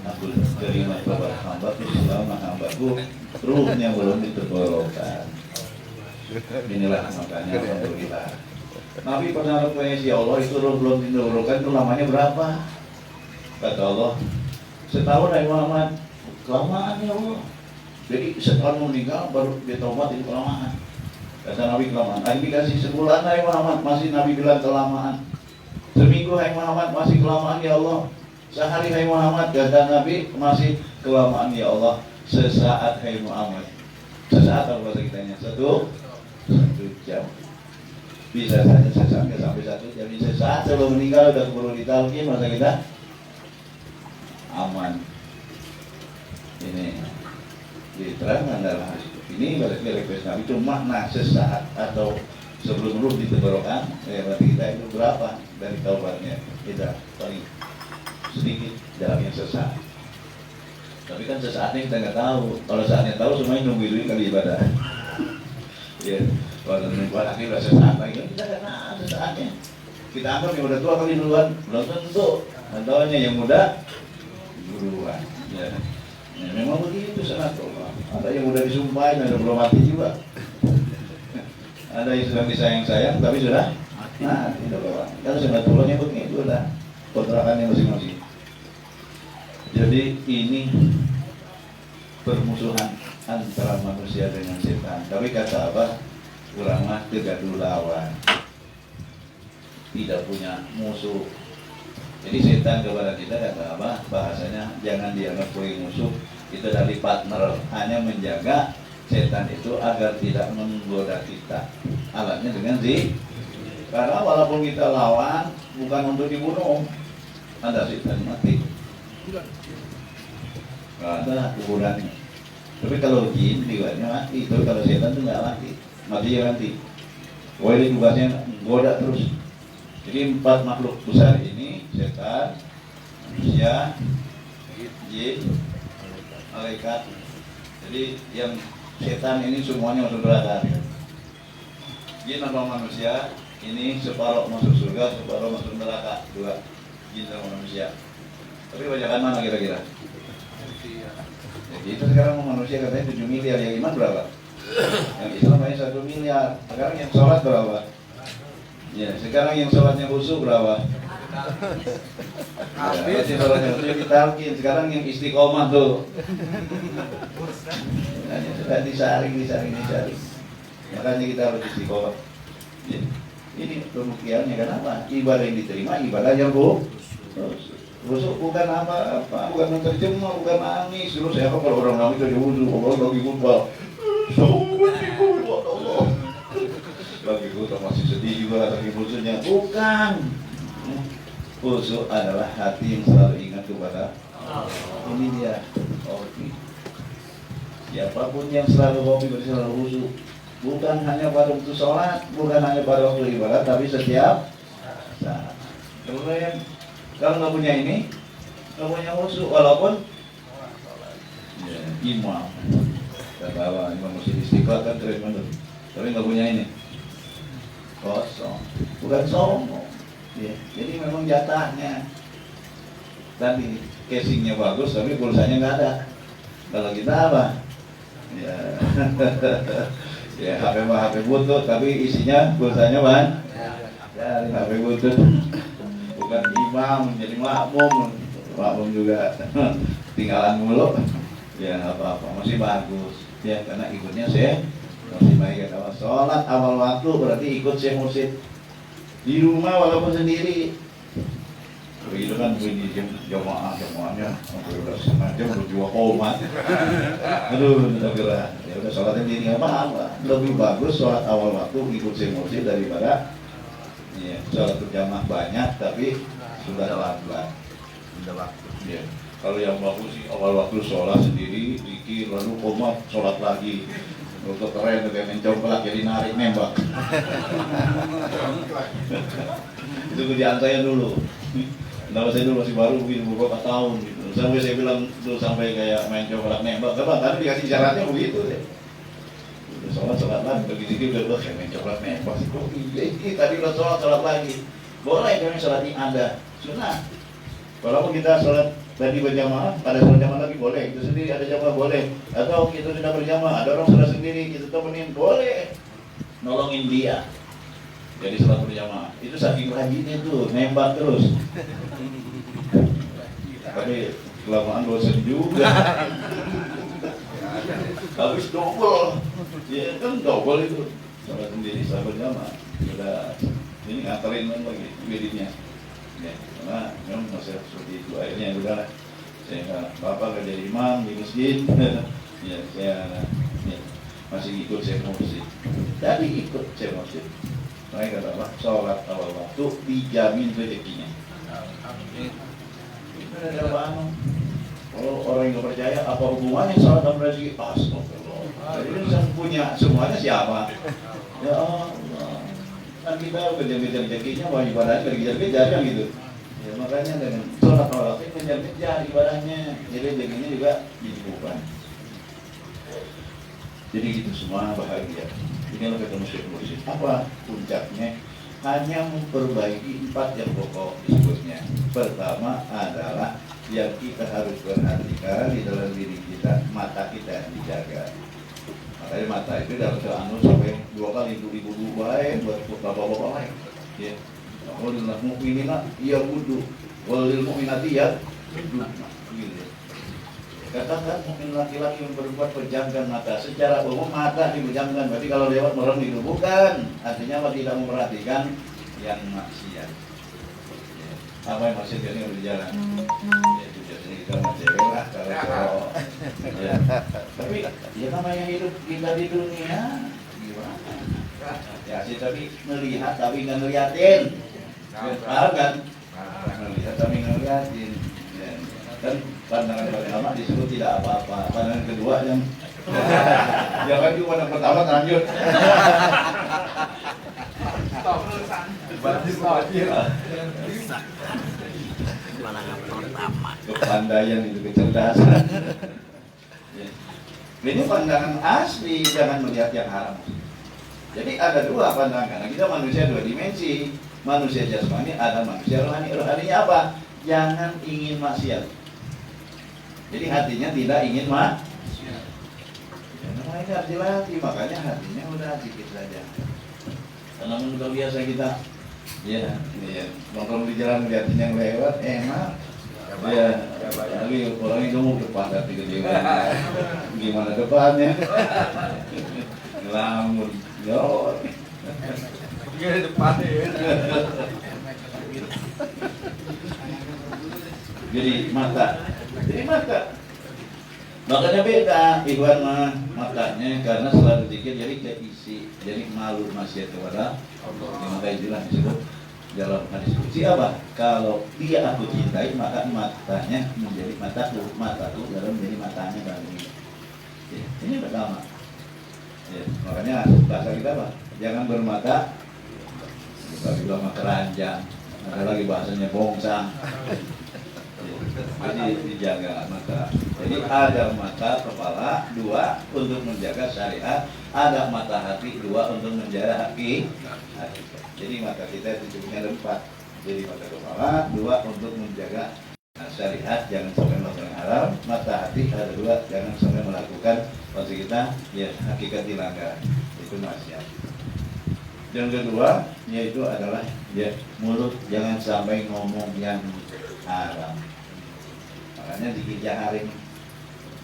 Aku terima tobat hamba selama hambaku ruhnya belum ditenggorokan. Inilah makanya alhamdulillah. Nabi pernah request ya Allah itu ruh belum ditenggorokan itu lamanya berapa? Kata Allah, setahun ya Muhammad. Kelamaan ya Allah. Jadi setelah meninggal baru ditaubat itu kelamaan. Kata Nabi kelamaan. Nabi kasih sebulan ya Muhammad masih Nabi bilang kelamaan. Seminggu hai Muhammad masih kelamaan ya Allah. Sehari hai Muhammad kata Nabi masih kelamaan ya Allah. Sesaat hai Muhammad. Sesaat apa bahasa kitanya? 1 jam. Bisa saja sesaat sampai 1 jam. Sesaat sebelum meninggal udah keburu ditalqin masa kita aman. Ini diterangkan dalam hadis ini berarti request Nabi itu makna sesaat atau sebelum ruh ditenggorokan. Berarti kita itu berapa dari taubatnya? Kita paling sedikit dalam yang sesaat. Tapi kan sesaatnya kita nggak tahu. Kalau saatnya tahu semuanya nunggu dulu kali ibadah. Ya, kalau nunggu akhirnya sesaat lagi kita nggak tahu sesaatnya. Kita anggap yang udah tua kali duluan, belum tentu. Contohnya yang muda duluan. Ya, memang begitu sunatullah. Ada yang udah disumpahin, ada belum mati juga. Ada yang sedang disayang-sayang tapi sudah mati doang. Kalau sunatullahnya begitu udah kontrakannya masing-masing. Jadi ini permusuhan antara manusia dengan setan. Tapi kata apa? Ulama tegadu lawan. Tidak punya musuh. Jadi setan kepada kita kata apa? Bahasanya jangan dianggap sebagai musuh. Itu dari partner, hanya menjaga setan itu agar tidak menggoda kita. Alatnya dengan zikir. Karena walaupun kita lawan bukan untuk dibunuh. Ada setan mati. Nggak ada kuburannya. Tapi kalau jin riwayatnya mati. Tapi kalau setan itu nggak mati. Mati ya nanti. Wah ini tugasnya goda terus. Jadi 4 makhluk besar ini setan, manusia, jin, malaikat. Jadi yang setan ini semuanya masuk neraka. Jin sama manusia ini separuh masuk surga, separuh masuk neraka. Dua, jin sama manusia. Tapi kebanyakan mana kira-kira? Jadi itu sekarang manusia katanya 7 miliar, yang iman berapa? Yang Islam hanya 1 miliar. Sekarang yang sholat berapa? Ya, sekarang yang sholatnya khusyuk berapa? Ya, masih sholatnya khusyuk ditalkin. Sekarang yang istiqomah tuh. Nah, sudah disaring. Makanya kita harus istiqomah. Ya. Ini pembuktiannya kenapa? Ibadah yang diterima, ibadah yang khusyuk bukan apa, bukan menerjemah, bukan nangis. Terus saya kalau orang nangis jadi wudhu, orang lagi khutbah, Allah. Lagi khutbah masih sedih juga, lagi khusyuknya bukan. Khusyuk adalah hati yang selalu ingat kepada ini dia. Oke. Siapapun yang selalu hobi selalu khusyuk, bukan hanya pada waktu sholat, bukan hanya pada waktu ibadah, tapi setiap saat. Kalau nggak punya ini, nggak punya khusyuk, walaupun ya, imam, katalah imam masjid Istiqlal kan keren banget, tapi nggak punya ini, kosong, bukan sombong. Ya, jadi memang jatahnya. Tadi casingnya bagus, tapi pulsanya nggak ada. Kalau kita apa? Ya, ya HP butut, tapi isinya pulsanya ban. Ya, HP butut. Bukan imam menjadi makmum juga tinggalan mulu. Ya apa-apa, masih bagus. Ya karena ikutnya saya masih baik. Kalau sholat awal waktu berarti ikut saya mursyid. Di rumah walaupun sendiri. Begitu kan bunyi jamaahnya sampai udah setengah jam udah jiwa komat. Aduh udah gerah. Ya udah sholatnya sendiri apa-apa. Lebih bagus sholat awal waktu ikut saya mursyid daripada ya, sholat berjamaah banyak tapi sudah lambat. Sudah waktu. Ya. Kalau yang bagus sih awal waktu sholat sendiri, zikir lalu komat sholat lagi. Untuk keren kayak mencongklak jadi narik nembak. Itu kerjaan saya dulu. Kenapa saya dulu masih baru mungkin beberapa tahun gitu. Sampai saya bilang tuh sampai kayak main congklak nembak. Kenapa? Karena dikasih syaratnya begitu deh. Sholat lagi, begitu udah kayak main coklat nembak sih. Oh iya, tadi udah sholat lagi. Boleh kami sholat ini ada sunnah. Walaupun kita sholat tadi berjamaah, ada sholat jamaah lagi boleh. Itu sendiri ada jamaah boleh. Atau kita sudah berjamaah, ada orang sholat sendiri, kita temenin boleh. Nolongin dia. Jadi sholat berjamaah. Itu saking rajinnya tuh, nembak terus. Tapi kelamaan bosan juga. Habis double, ya kan double itu sholat sendiri, sholat berjamaah. Sudah ini nganterin lagi wiridnya. Ya, karena memang masih seperti itu. Akhirnya udah saya bapak kerja di imam di masjid. Ya saya ya, masih ikut saya masjid. Jadi ikut saya masjid. Mereka kata apa? Sholat awal waktu dijamin rezekinya. Itu ada apa? Kalau orang yang nggak percaya, apa hubungannya sholat dan rezeki? Astagfirullah. Jadi yang punya semuanya siapa? Ya Allah. Kan kita kejar-kejar rezekinya, wah ibadahnya kejar-kejar kan gitu. Ya makanya dengan sholat awal waktu kejar-kejar ibadahnya, jadi rezekinya juga dibuka. Jadi gitu semua bahagia. Ini kalau ketemu syekh. Apa puncaknya? Hanya memperbaiki 4 yang pokok disebutnya. Pertama adalah yang kita harus perhatikan di dalam diri kita, mata kita dijaga. Makanya mata itu dalam Al-Quran sampai 2 kali ibu baik buat bapak-bapak lain. Ya. Walil mu'minina ya wudu, walil mu'minati ya wudu. Gitu. Katakan mukmin laki-laki yang berbuat pejamkan mata. Secara umum mata dipejamkan, berarti kalau lewat merem itu bukan. Artinya apa? Tidak memperhatikan yang maksiat. Ya. Apa yang maksiat ini harus jalan. Ya itu jadi kita cewek lah kalau cowok. Ya. Tapi ya namanya hidup kita di dunia gimana? Ya sih tapi melihat tapi nggak ngeliatin. Paham kan? Melihat tapi nggak ngeliatin. Ya. Dan pandangan pertama disebut tidak apa-apa. Pandangan kedua yang jangan juga pandangan pertama lanjut. Pandangan pertama. Kepandaian itu kecerdasan. Ya. Ini pandangan asli, jangan melihat yang haram. Jadi ada dua pandangan. Karena kita manusia dua dimensi. Manusia jasmani, ada manusia rohani. Rohaninya apa? Jangan ingin maksiat. Jadi hatinya tidak ingin maksiat. Ya, namanya harus dilatih, makanya hatinya udah dikit saja. Karena udah biasa kita, ya, nongkrong di jalan liatin yang lewat, enak. Ya, tapi orangnya gemuk depan hati gede. Gimana depannya? Ngelamun, yo. Gini depannya ya. Jadi mata. Makanya beda ikhwan mah matanya karena selalu zikir jadi keisi, jadi malu maksiat kepada Allah. Maka itulah disebut dalam hadis qudsi apa? Kalau dia aku cintai maka matanya menjadi mataku dalam menjadi matanya bagi. Ya, ini pertama. Ya, makanya bahasa kita apa? Jangan bermata bagi lama keranjang. Ada lagi bahasanya bongsang. Jadi dijaga mata. Jadi ada mata kepala, dua untuk menjaga syariat, ada mata hati, dua untuk menjaga hati. Jadi mata kita itu cuma ada empat. Jadi mata kepala, dua untuk menjaga syariat, jangan sampai melakukan yang haram. Mata hati ada dua, jangan sampai melakukan maksud kita ya hakikat dilanggar. Itu maksiat. Yang kedua yaitu adalah ya mulut, jangan sampai ngomong yang haram. Makanya zikir jaharin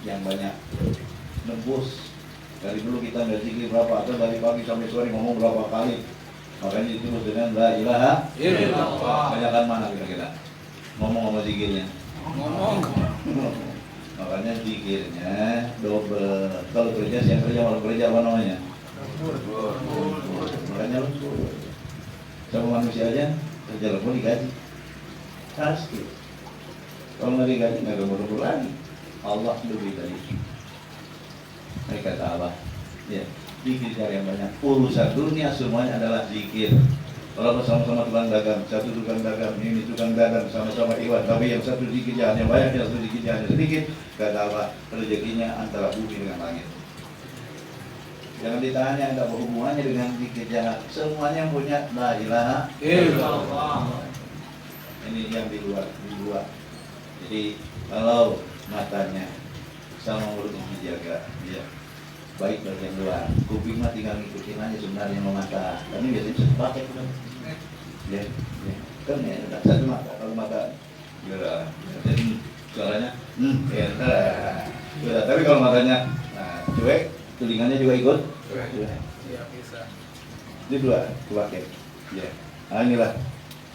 yang banyak nembus. Dari dulu kita nggak zikir berapa, atau dari pagi sampai sore ngomong berapa kali. Makanya itu dengan la ilaha illallah. Banyakan mana kira-kira ngomong zikirnya? Ngomong. Makanya zikirnya double. Kalau kerja siang kerja, malam kerja apa namanya? Makanya lembur. Sama manusia aja kerja lembur digaji. Pasti. Kalau nggak digaji nggak lembur lagi. Allah lebih dari itu. Mereka kata Allah, ya zikir yang banyak. Urusan dunia semuanya adalah zikir. Kalau sama-sama tukang dagang, satu tukang dagang, ini tukang dagang, sama-sama iwan. Tapi yang satu zikir yang banyak, yang satu zikir yang sedikit. Kata Allah, rezekinya antara bumi dengan langit. Jangan ditanya ada hubungannya dengan zikir jahat. Semuanya punya la ilaha illallah. Ini yang di luar. Jadi kalau matanya sama mulutnya dijaga, ya baik bagian luar. Kuping mah tinggal ngikutin aja sebenarnya mau mata. Tapi biasanya bisa dipakai kan? Ya. Kan ya ada satu mata. Kalau mata, ya, jadi suaranya, ya. Tapi kalau matanya cuek, telinganya juga ikut. Iya bisa. Ini dua pakai. Ya. Nah inilah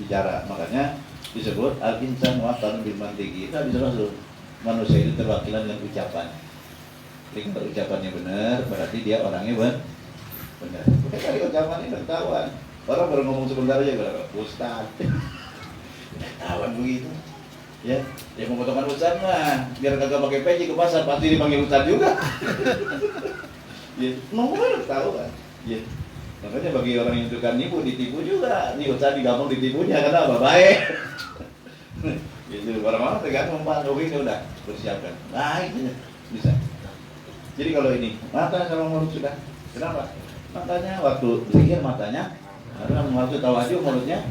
bicara. Makanya disebut al-insan mu'attarun bil mantiqi. Kita bisa masuk. Manusia itu terwakilan dengan ucapan. Jadi kalau ucapannya benar, berarti dia orangnya benar. Bukan kali ucapannya ketahuan. Orang baru ngomong sebentar aja berapa? Ustaz. Ketahuan begitu. Ya, yang memotongkan ustaz mah biar kagak pakai peci ke pasar pasti dipanggil ustaz juga. Ya, ngomongnya ketahuan. Ya. Makanya bagi orang yang tukang nipu, ditipu juga. Nih ustaz digampang ditipunya karena apa? Baik. Gitu, orang-orang tergantung Pak Jokowi udah persiapkan. Baik bisa. Jadi kalau ini mata sama mulut sudah. Kenapa? Matanya waktu berpikir matanya, karena waktu tawadhu mulutnya.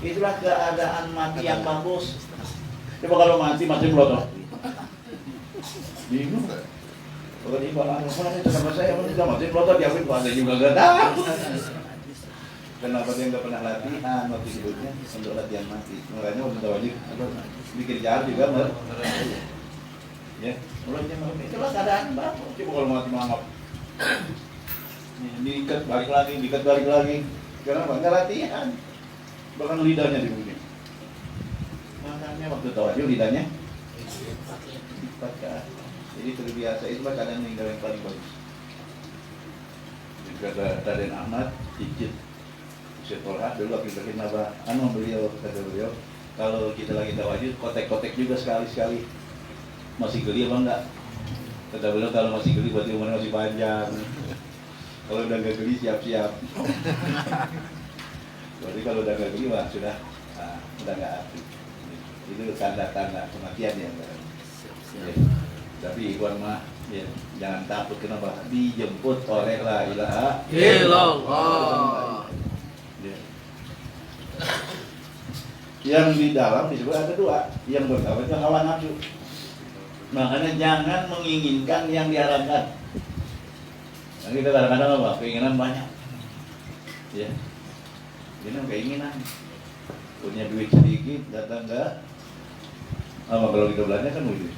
Itulah keadaan mati yang bagus. Coba kalau mati masih melotot. Bingung. Kalau di Balang itu sama saya mati melotot diambil bahasa juga gak tahu. Kenapa dia nggak pernah latihan waktu hidupnya untuk latihan mati? Makanya waktu wajib bikin jahat juga ya, mulutnya itulah keadaan bapak. Coba kalau mati mangap, diikat balik lagi. Kenapa? Nggak latihan. Bahkan lidahnya dibunuh. Makanya waktu tawadhu lidahnya dipakai. Jadi terbiasa itulah keadaan meninggal yang paling bagus. Kata Raden Ahmad, cicit. Sekolah dulu waktu itu kenapa? Kata beliau, kalau kita lagi tawadhu, kotek-kotek juga sekali-sekali. Masih geli apa enggak? Kata beliau kalau masih geli berarti umurnya masih panjang. Kalau udah gak geli siap-siap. Berarti kalau udah gak geli sudah nggak aktif. Itu tanda-tanda kematian ya. Tapi Ikhwan mah ya, jangan takut, kenapa? Dijemput oleh la ilaha Illallah. Ya. Yang di dalam disebut ada dua, yang pertama itu hawa nafsu. Makanya jangan menginginkan yang diharapkan. Nah, kita kadang-kadang apa? Keinginan banyak. Ya. Ini keinginan. Punya duit sedikit, datang enggak? Apa kalau kita belanja kan duit.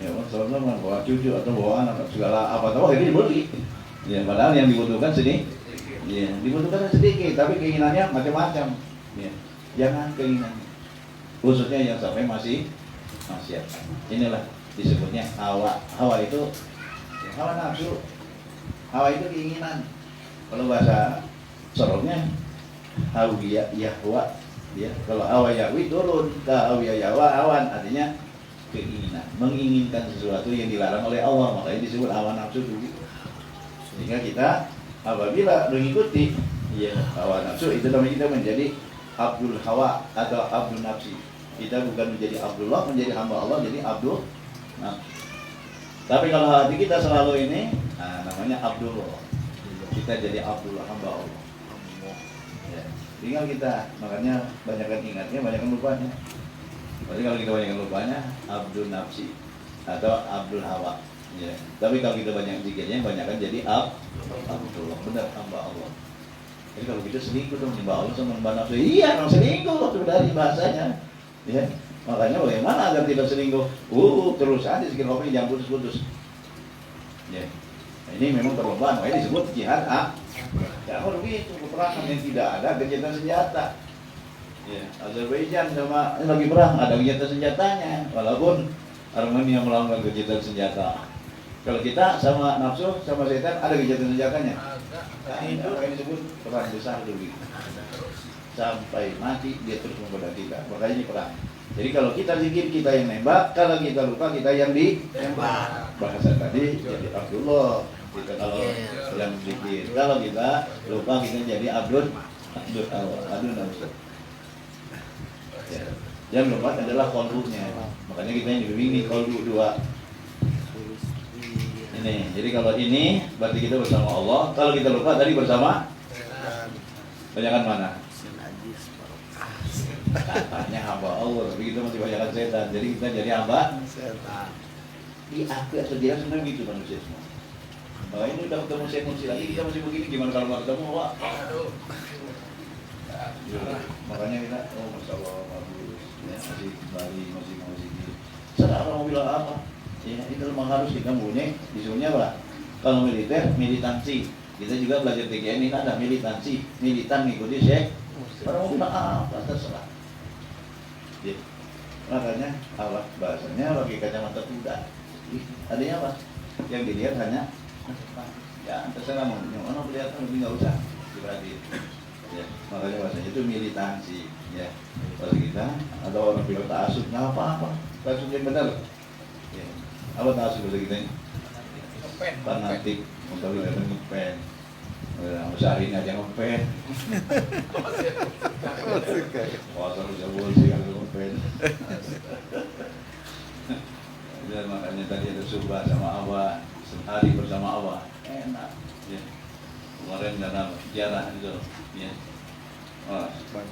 Ya, sama-sama bawa cucu atau bawa anak segala apa tahu ini dibeli. Ya, padahal yang dibutuhkan sedikit. Ya, dibutuhkan sedikit, tapi keinginannya macam-macam. Ya. Jangan keinginan. Khususnya yang sampai masih maksiat. Inilah disebutnya hawa. Hawa itu ya, hawa nafsu. Hawa itu keinginan. Kalau bahasa sorotnya hawiya yahwa. Ya, kalau hawa yahwi turun ke hawiya yahwa awan, artinya keinginan, menginginkan sesuatu yang dilarang oleh Allah, makanya disebut hawa nafsu dulu. Sehingga kita apabila mengikuti ya hawa nafsu, itu namanya kita menjadi abdul hawa atau abdul nafsi. Kita bukan menjadi Abdullah, menjadi hamba Allah, jadi abdul nafsi. Tapi kalau hati kita selalu ini, nah, namanya Abdullah. Kita jadi Abdullah, hamba Allah. Ya. Tinggal kita, makanya banyakkan ingatnya, banyakkan lupanya. Berarti kalau kita banyakkan lupanya, Abdul nafsi atau Abdul hawa. Ya. Tapi kalau kita banyak zikirnya, banyakkan jadi Abdullah, benar hamba Allah. Jadi kalau kita selingkuh dong, nyembah Allah sama nyembah nafsu. Iya, kalau selingkuh waktu dari bahasanya. Ya. Makanya bagaimana agar tidak selingkuh? Terus aja zikir kopi jangan putus-putus. Ya. Nah, ini memang perlombaan, makanya disebut jihad jangan begitu, peperangan yang tidak ada gencatan senjata. Ya, Azerbaijan sama lagi perang ada gencatan senjatanya, walaupun Armenia melakukan gencatan senjata. Kalau kita sama nafsu sama setan ada gencatan senjatanya. Nah, itu yang disebut perang besar dulu. Sampai mati dia terus membelah kita. Makanya ini perang. Jadi kalau kita zikir kita yang nembak, kalau kita lupa kita yang ditembak. Bahasa tadi jadi Abdullah. Kita kalau yang zikir, kalau kita lupa kita jadi Abdul nafsu. Ya. Yang lupa adalah kolbunya. Makanya kita yang dibimbing kolbu dua. Ini. Jadi kalau ini berarti kita bersama Allah. Kalau kita lupa tadi bersama banyakan mana? Katanya hamba Allah, tapi kita masih banyakan setan. Jadi kita jadi hamba setan. Di akhir sejarah sebenarnya gitu manusia semua. Nah, ini udah ketemu emosi lagi, kita masih begini, gimana kalau nggak ketemu, Pak? Makanya kita, Masya Allah, bagus. Ya, masih kembali, masih serah orang mau bilang apa? Ya, itu memang harus kita punya, disuruhnya apa? Kalau militer, militansi. Kita juga belajar TGN ini ada militansi, militan ngikuti Syekh. Orang mau bilang apa? Terserah. Ya. Makanya, apa? Bahasanya pakai kacamata kuda. Adanya apa? Yang dilihat hanya ya terserah mau mana melihat tapi nggak usah diperhatiin. Ya, makanya bahasanya itu militansi. Ya, kalau kita atau orang bilang ta'asub nggak apa-apa, ta'asub yang benar. Ya, apa ta'asub bahasa kita ini? Fanatik, untuk lihat ngepen. Usahain aja ngepen. Puasa bisa sih kalau ngepen. Dan makanya tadi ada subah sama Allah, sehari bersama Allah, enak. Ya. Kemarin dalam sejarah itu, ya.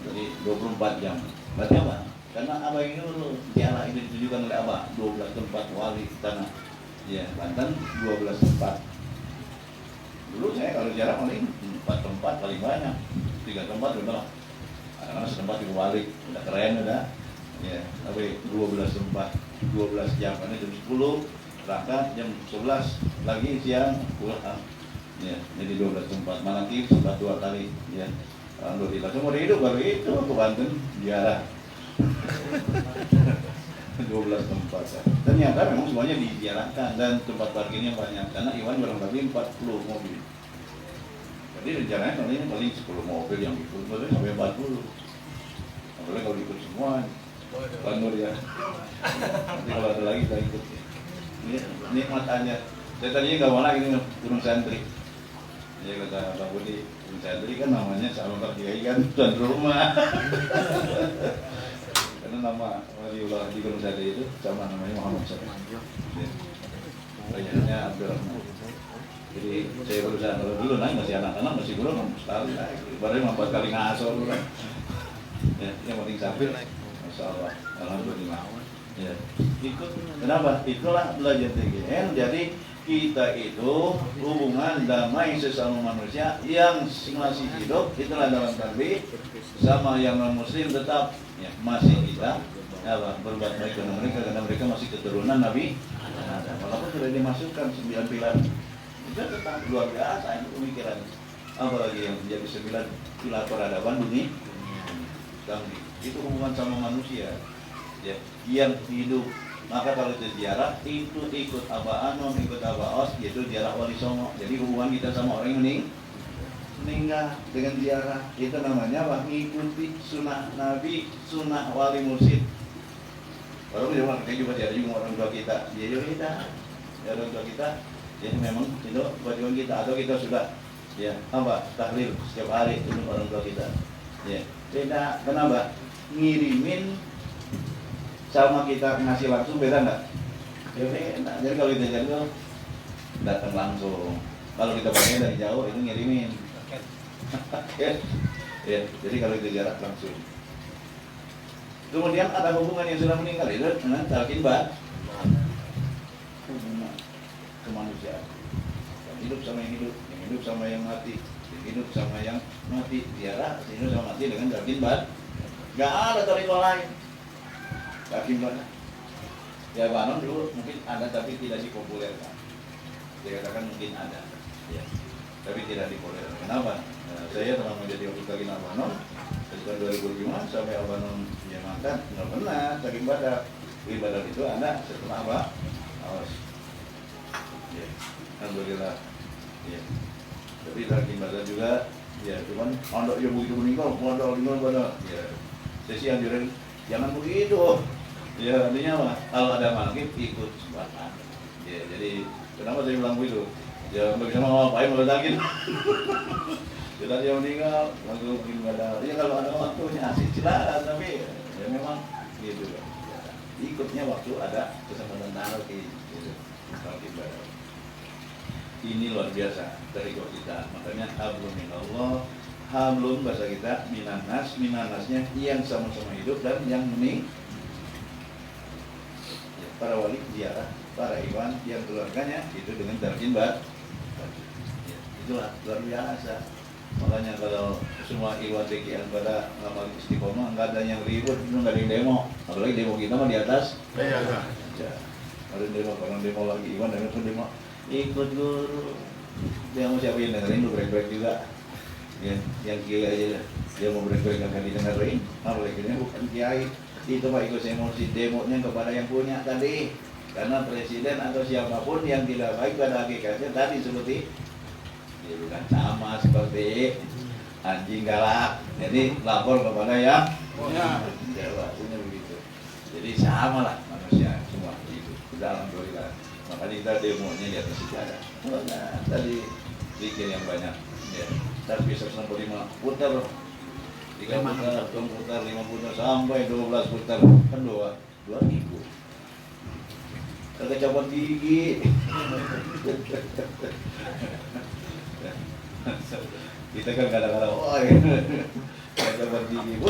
Jadi 24 jam. Berarti apa? Karena Abah ini dulu ziarah ini ditujukan oleh Abah 12 tempat wali tanah. Ya, Banten 12 tempat. Dulu saya kalau ziarah paling 4 tempat paling banyak. 3 tempat udah lah. Karena setempat di wali udah keren udah. Ya, tapi 12 tempat, 12 jam, karena jam 10 berangkat, jam 11 lagi siang pulang. Ya, jadi 12 tempat. Manakib sudah 2 kali. Ya, alhamdulillah. Seumur hidup baru itu ke Banten ziarah. 12 tempat. Ternyata memang semuanya diziarahkan dan tempat parkirnya banyak. Karena Iwan barangkali 40 mobil. Jadi rencananya kali ini paling 10 mobil yang ikut, sampai 40. Apalagi kalau ikut semua. Bangun ya. Nanti kalau ada lagi kita ikut. Ini nikmat aja. Saya tadinya nggak mau lagi turun santri. Ya kata Pak Budi, turun santri kan namanya Salon Kiai kan tuan rumah. Karena nama wali Abdullah di Gunung Sate itu sama namanya Muhammad Sate. Banyaknya Abdurrahman. Jadi saya berusaha kalau dulu masih anak-anak masih belum sekali, baru 4 kali ngaso dulu. Ya, yang penting sambil, Masya Allah, alhamdulillah. Ya, ikut. Kenapa? Itulah belajar TGN. Jadi kita itu hubungan damai sesama manusia yang masih hidup, itulah dalam tarbiyah, sama yang non muslim tetap ya, masih kita berbuat baik dengan mereka karena mereka masih keturunan Nabi Adam. Walaupun sudah dimasukkan 9 pilar, itu tetap luar biasa itu pemikiran. Apalagi yang menjadi 9 pilar peradaban dunia. Itu hubungan sama manusia ya, yang hidup. Maka kalau itu ziarah, itu ikut Aba Anom, ikut Aba Os, yaitu ziarah Wali Songo. Jadi hubungan kita sama orang yang meninggal dengan ziarah, itu namanya apa? Mengikuti sunnah Nabi, sunnah Wali Mursyid. Walaupun dia orang juga ziarah juga orang tua kita, dia juga kita, ya orang tua kita, jadi memang itu kewajiban kita. Atau kita sudah, ya apa? Tahlil setiap hari itu orang tua kita. Ya, beda. Kenapa? Ngirimin sama kita ngasih langsung beda enggak? Ya beda. Jadi kalau kita jauh datang langsung. Kalau kita pakai dari jauh itu ngirimin. Ya, jadi kalau kita jarak langsung. Kemudian ada hubungan yang sudah meninggal itu dengan talqin ba'd. Hubungan kemanusiaan. Yang hidup sama yang hidup sama yang mati, yang hidup sama yang mati, ziarah, hidup sama mati dengan talqin ba'd. Enggak ada tarikh lain. Talqin ba'd. Ya Banon dulu mungkin ada tapi tidak dipopulerkan. Dikatakan mungkin ada, ya, tapi tidak dipopulerkan. Kenapa? Saya telah menjadi wakil talqin Banon dari tahun 2005 sampai Banon yang makan nggak pernah talqin ba'd. Ibadah itu ada setelah apa? Awas. Ya, alhamdulillah. Ya. Tapi talqin ba'd juga, ya cuman pondok yang begitu meninggal, pondok pada, ya. Saya sih anjurin jangan begitu. Ya artinya apa? Kalau ada manakib ikut sebatang. Ya jadi kenapa saya bilang begitu? Ya nggak bisa mau ngapain meledakin. Sudah dia meninggal langsung ibadah. Ya kalau ada waktunya asik silakan, tapi ya memang gitu. Ya. Ikutnya waktu ada kesempatan talqin. Gitu. Talqin ibadah. Ini luar biasa dari kita. Makanya hablum minallah, hablum bahasa kita minanas, minanasnya yang sama-sama hidup dan yang meninggal. Para wali ziarah, para iwan yang keluarganya itu dengan talqin ba'd. Ya, itulah luar biasa. Makanya kalau semua iwan TGN pada ngamal istiqomah nggak ada yang ribut, nggak ada yang demo. Apalagi demo kita mah di atas. Iya. Ya, ada demo, orang demo lagi iwan dan itu demo ikut guru. Dia mau siapa yang dengerin lu break juga. Ya, yang kiai aja dia mau break nggak didengerin. Apalagi dia bukan kiai. Itu Pak ikut emosi demonya kepada yang punya tadi, karena presiden atau siapapun yang tidak baik pada hakikatnya tadi seperti dia bukan sama seperti anjing galak, jadi lapor kepada yang punya, jawabnya begitu. Jadi sama lah manusia semua itu dalam alhamdulillah. Makanya kita demonya di atas sejarah. Nah, tadi pikir yang banyak, ya. Tapi 165 putar. 3 putar, 4 putar, 5 putar, sampai 12 putar. Kan 2.000. Kagak copot gigi. Kita kan kadang-kadang, oh kagak copot gigi.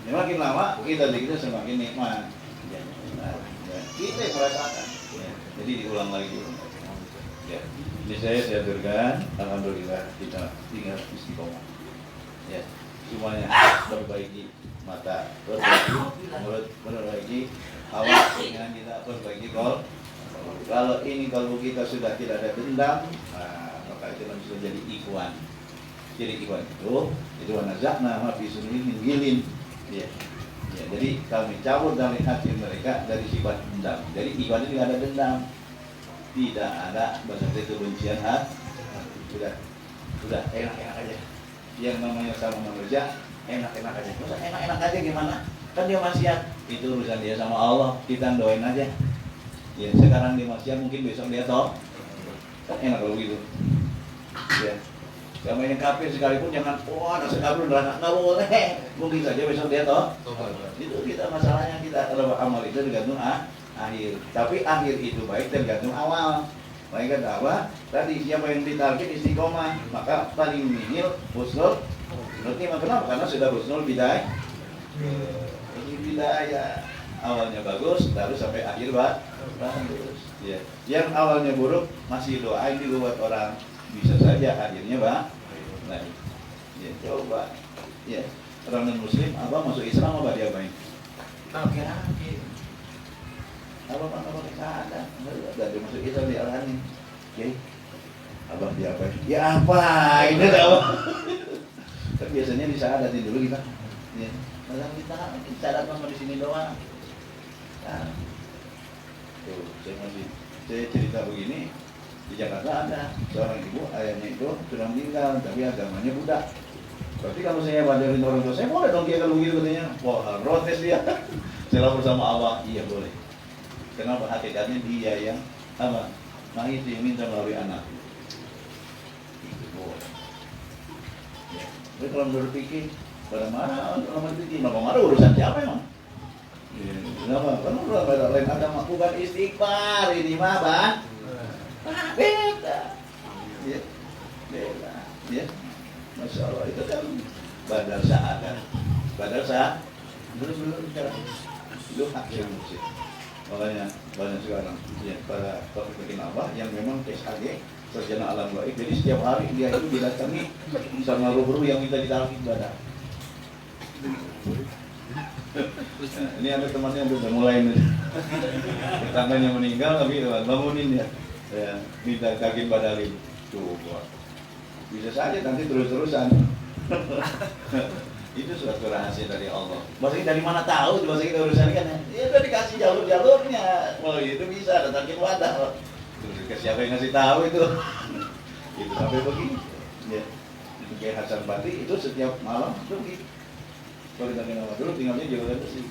Makin lama kita semakin nikmat. Kita yang merasakan. Jadi diulang lagi. Ya. Ini saya aturkan, alhamdulillah kita tinggal istiqomah. Ya. Semuanya perbaiki mata, perbaiki mulut, perbaiki awak, dengan kita perbaiki kol. Kalau ini kalbu kita sudah tidak ada dendam, maka itu sudah jadi ikhwan. Jadi ikhwan itu wanazakna ma fi sunihim gilin. Ya. Ya, jadi kami cabut dari hati mereka dari sifat dendam. Jadi ikhwan itu tidak ada dendam, tidak ada bahasa kebencian hati. Sudah enak-enak aja. Yang namanya sama manusia enak-enak aja. Masa enak-enak aja gimana? Kan dia maksiat. Itu urusan dia sama Allah. Kita doain aja. Ya sekarang dia maksiat, mungkin besok dia toh. Kan enak kalau gitu. Ya. Sama yang kafir sekalipun jangan, anak sekabur nggak boleh. Mungkin saja besok dia toh. Itu kita masalahnya kita kalau amal itu tergantung akhir. Tapi akhir itu baik tergantung awal. Baik kata apa? Tadi siapa yang ditarget istiqomah, maka paling nihil husnul. Berarti kenapa? Karena sudah husnul bidayah. Ini bidayah awalnya bagus, lalu sampai akhir bagus. Ya. Yang awalnya buruk masih doain dulu buat orang, bisa saja akhirnya baik. Ya, coba. Ya, orang non muslim apa masuk Islam apa dia main? Akhir. Abang ada, dari masuk Islam diarahin. Oke, abang dia apa? Ya apa? Ini apa? Tapi biasanya disadatin dulu kita. Ya, malah kita sadat sama di sini doang. Nah, tuh, saya cerita begini. Di Jakarta ada seorang ibu, ayahnya itu sudah meninggal, tapi agamanya Buddha. Berarti kalau saya bajarin orang tua saya boleh dong dia kalau begitu katanya. Wah, protes dia. Saya lapor sama Allah, iya boleh. Kenapa? Hakikatnya dia yang apa? Nah itu yang minta melalui anak. Itu boleh. Ya. Tapi kalau berpikir pada marah, kalau berpikir, kenapa marah urusan siapa emang? Ya, kenapa? Karena urusan lain agama bukan istighfar ini mah bang. Beda. Ya, beda. Ya, Masya Allah itu kan badal sa'adat. Badal sa'adat. Belum bicara. Itu hak yang musik. Makanya banyak sekarang ya, para pemimpin apa yang memang SHG sarjana alam gaib. Jadi setiap hari dia itu didatangi sama ruh-ruh yang minta ditolong ibadah. Nah, ini ada temannya udah mulai nih. Tetangganya meninggal tapi bangunin ya. Ya, minta kaki badalin. Coba. Bisa saja nanti terus-terusan. Itu suatu rahasia dari Allah. Maksudnya dari mana tahu? Coba kita urusan kan ya udah dikasih jalur-jalurnya. Oh itu bisa datangin wadah. Terus ke siapa yang ngasih tahu itu? Itu sampai begini. Ya. Itu kayak Hasan Basri itu setiap malam pergi. Kalau kita kenal dulu tinggalnya jauh sih.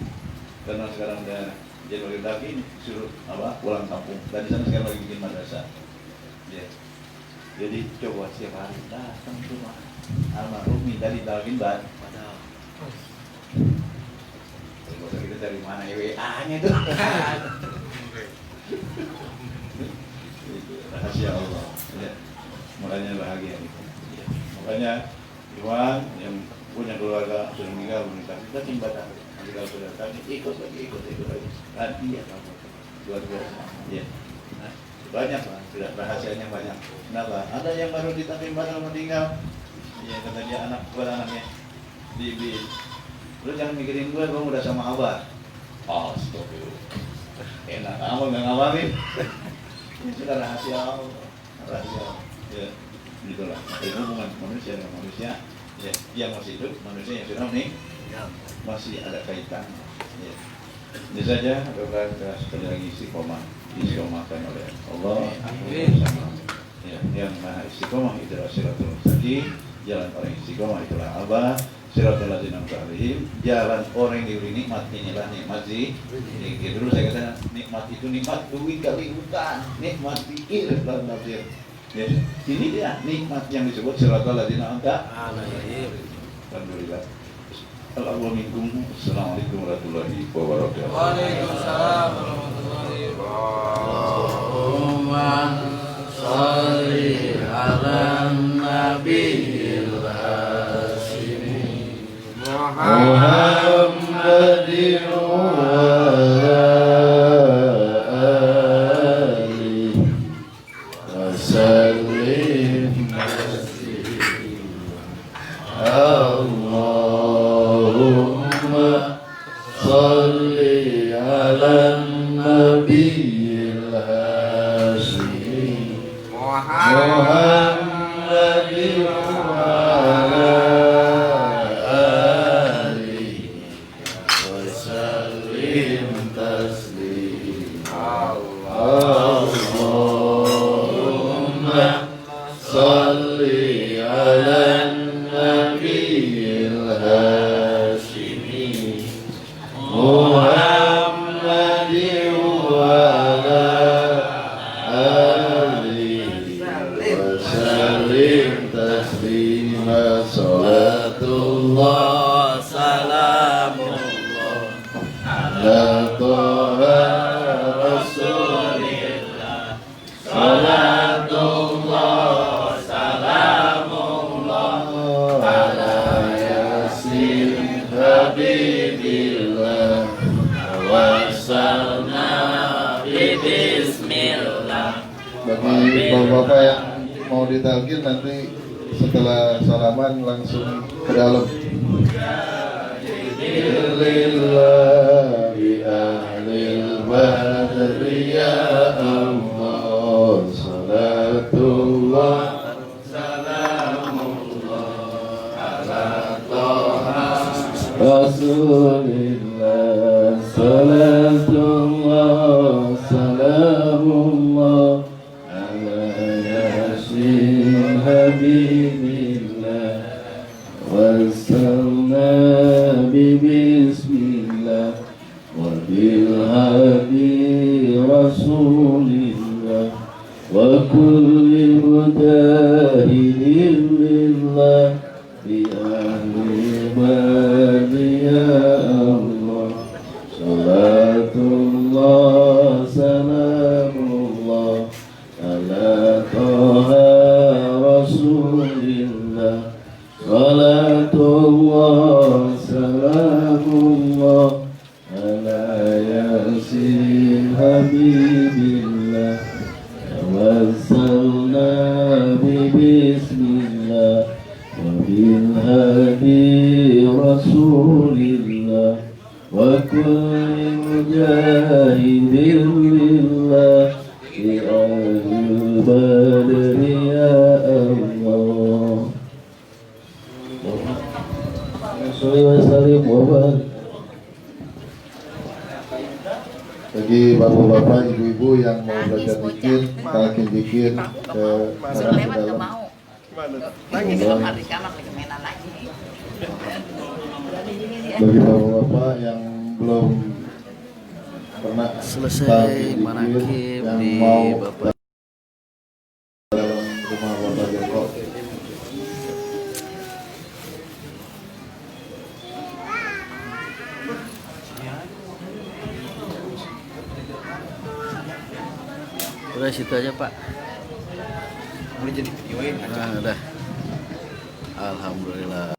Karena sekarang udah Januari lagi suruh apa pulang kampung. Dan di sana sekarang lagi bikin madrasah. Ya. Jadi coba setiap hari datang ke rumah almarhum minta ditolongin padahal. Kalau kita dari mana WA-nya itu? Itu rahasia Allah. Ya. Makanya bahagia itu. Ya. Makanya Iwan yang punya keluarga sudah meninggal menikah kita timbatan. Nanti kalau sudah tadi ikut lagi. Nanti ya kamu luar biasa. Ya. Nah, banyak lah, sudah rahasianya banyak. Kenapa? Ada yang baru ditimbatan meninggal. Iya kata dia anaknya di lu jangan mikirin gue udah sama abah. Oh stop itu enak kamu nggak ngawarin. Ini sudah rahasia Allah. Ya itulah itu hubungan manusia dengan manusia ya, yang masih hidup manusia yang sudah masih ada kaitan ya. Ini saja doa sekali lagi istiqomahkan oleh Allah. Ya, yang maha istiqomah itu adalah siratul mustaqim. Jalan orang istiqomah itulah Allah. Siratul ladzina an'amta 'alaihim, jalan orang yang diberi nikmat. Inilah nikmat zikir. Dulu saya kata nikmat itu nikmat duit kali bukan, nikmat zikir dalam tafsir. Ya, ini dia nikmat yang disebut siratul ladzina an'amta 'alaihim. Alhamdulillah. Assalamualaikum warahmatullahi wabarakatuh. Waalaikumsalam warahmatullahi wabarakatuh. Salli ala nabiyil hashimi Muhammadin wa ala alihi wa sallim Allahumma salli ala nabiyil hashimi Muhammadin wa ala alihi wa sallim taslima Allahumma salli ala nabiyil hashimi Muhammadin wa ala alihi wa sallim taslima ala Toha Rasulillah salatullah salamullah ala Yasin Habibillah wasalna bismillah. Bagi bapak-bapak yang mau ditalkin nanti setelah salaman langsung ke dalam. Lillahi ahlil badri ya Allah salatullah salamullah ala Toha Rasulillah salatullah salamullah ala Yasin Habibillah wasalna bismillah wa bil hadi rasulillah wa kulli mujahidin lillah bi ahli badi ya Allah salatullah salamullah ala Toha Rasulillah salatullah salamullah ala Yasin Habibillah wasalna bismillah wa bil hadi rasulillah wa kulli mujahidin lillah bi ahli badri ya Allah. Bagi bapak-bapak, ibu-ibu yang mau belajar zikir, talqin zikir ke Suruh dalam. lewat nggak mau. Lagi di kamar lagi mainan lagi. Bagi bapak-bapak yang belum pernah Selesai talqin zikir, manakib yang di mau Bapak dalam rumah bapak jongkok. udah situ aja Pak. Boleh jadi videoin aja. Nah, udah. Alhamdulillah.